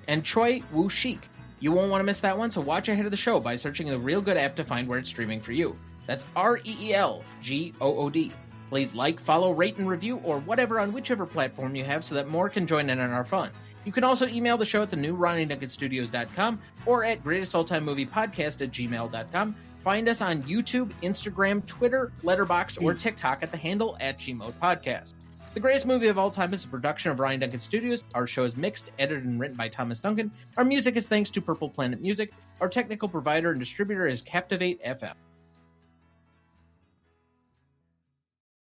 and Choi Woo Shik. You won't want to miss that one, so watch ahead of the show by searching the Real Good app to find where it's streaming for you. That's REELGOOD. Please like, follow, rate, and review, or whatever on whichever platform you have so that more can join in on our fun. You can also email the show at thenewRonnieDuncanStudios.com or at greatestalltimemoviepodcast@gmail.com. Find us on YouTube, Instagram, Twitter, Letterboxd, or TikTok at the handle @GModePodcast. The Greatest Movie of All Time is a production of Ryan Duncan Studios. Our show is mixed, edited, and written by Thomas Duncan. Our music is thanks to Purple Planet Music. Our technical provider and distributor is Captivate FM.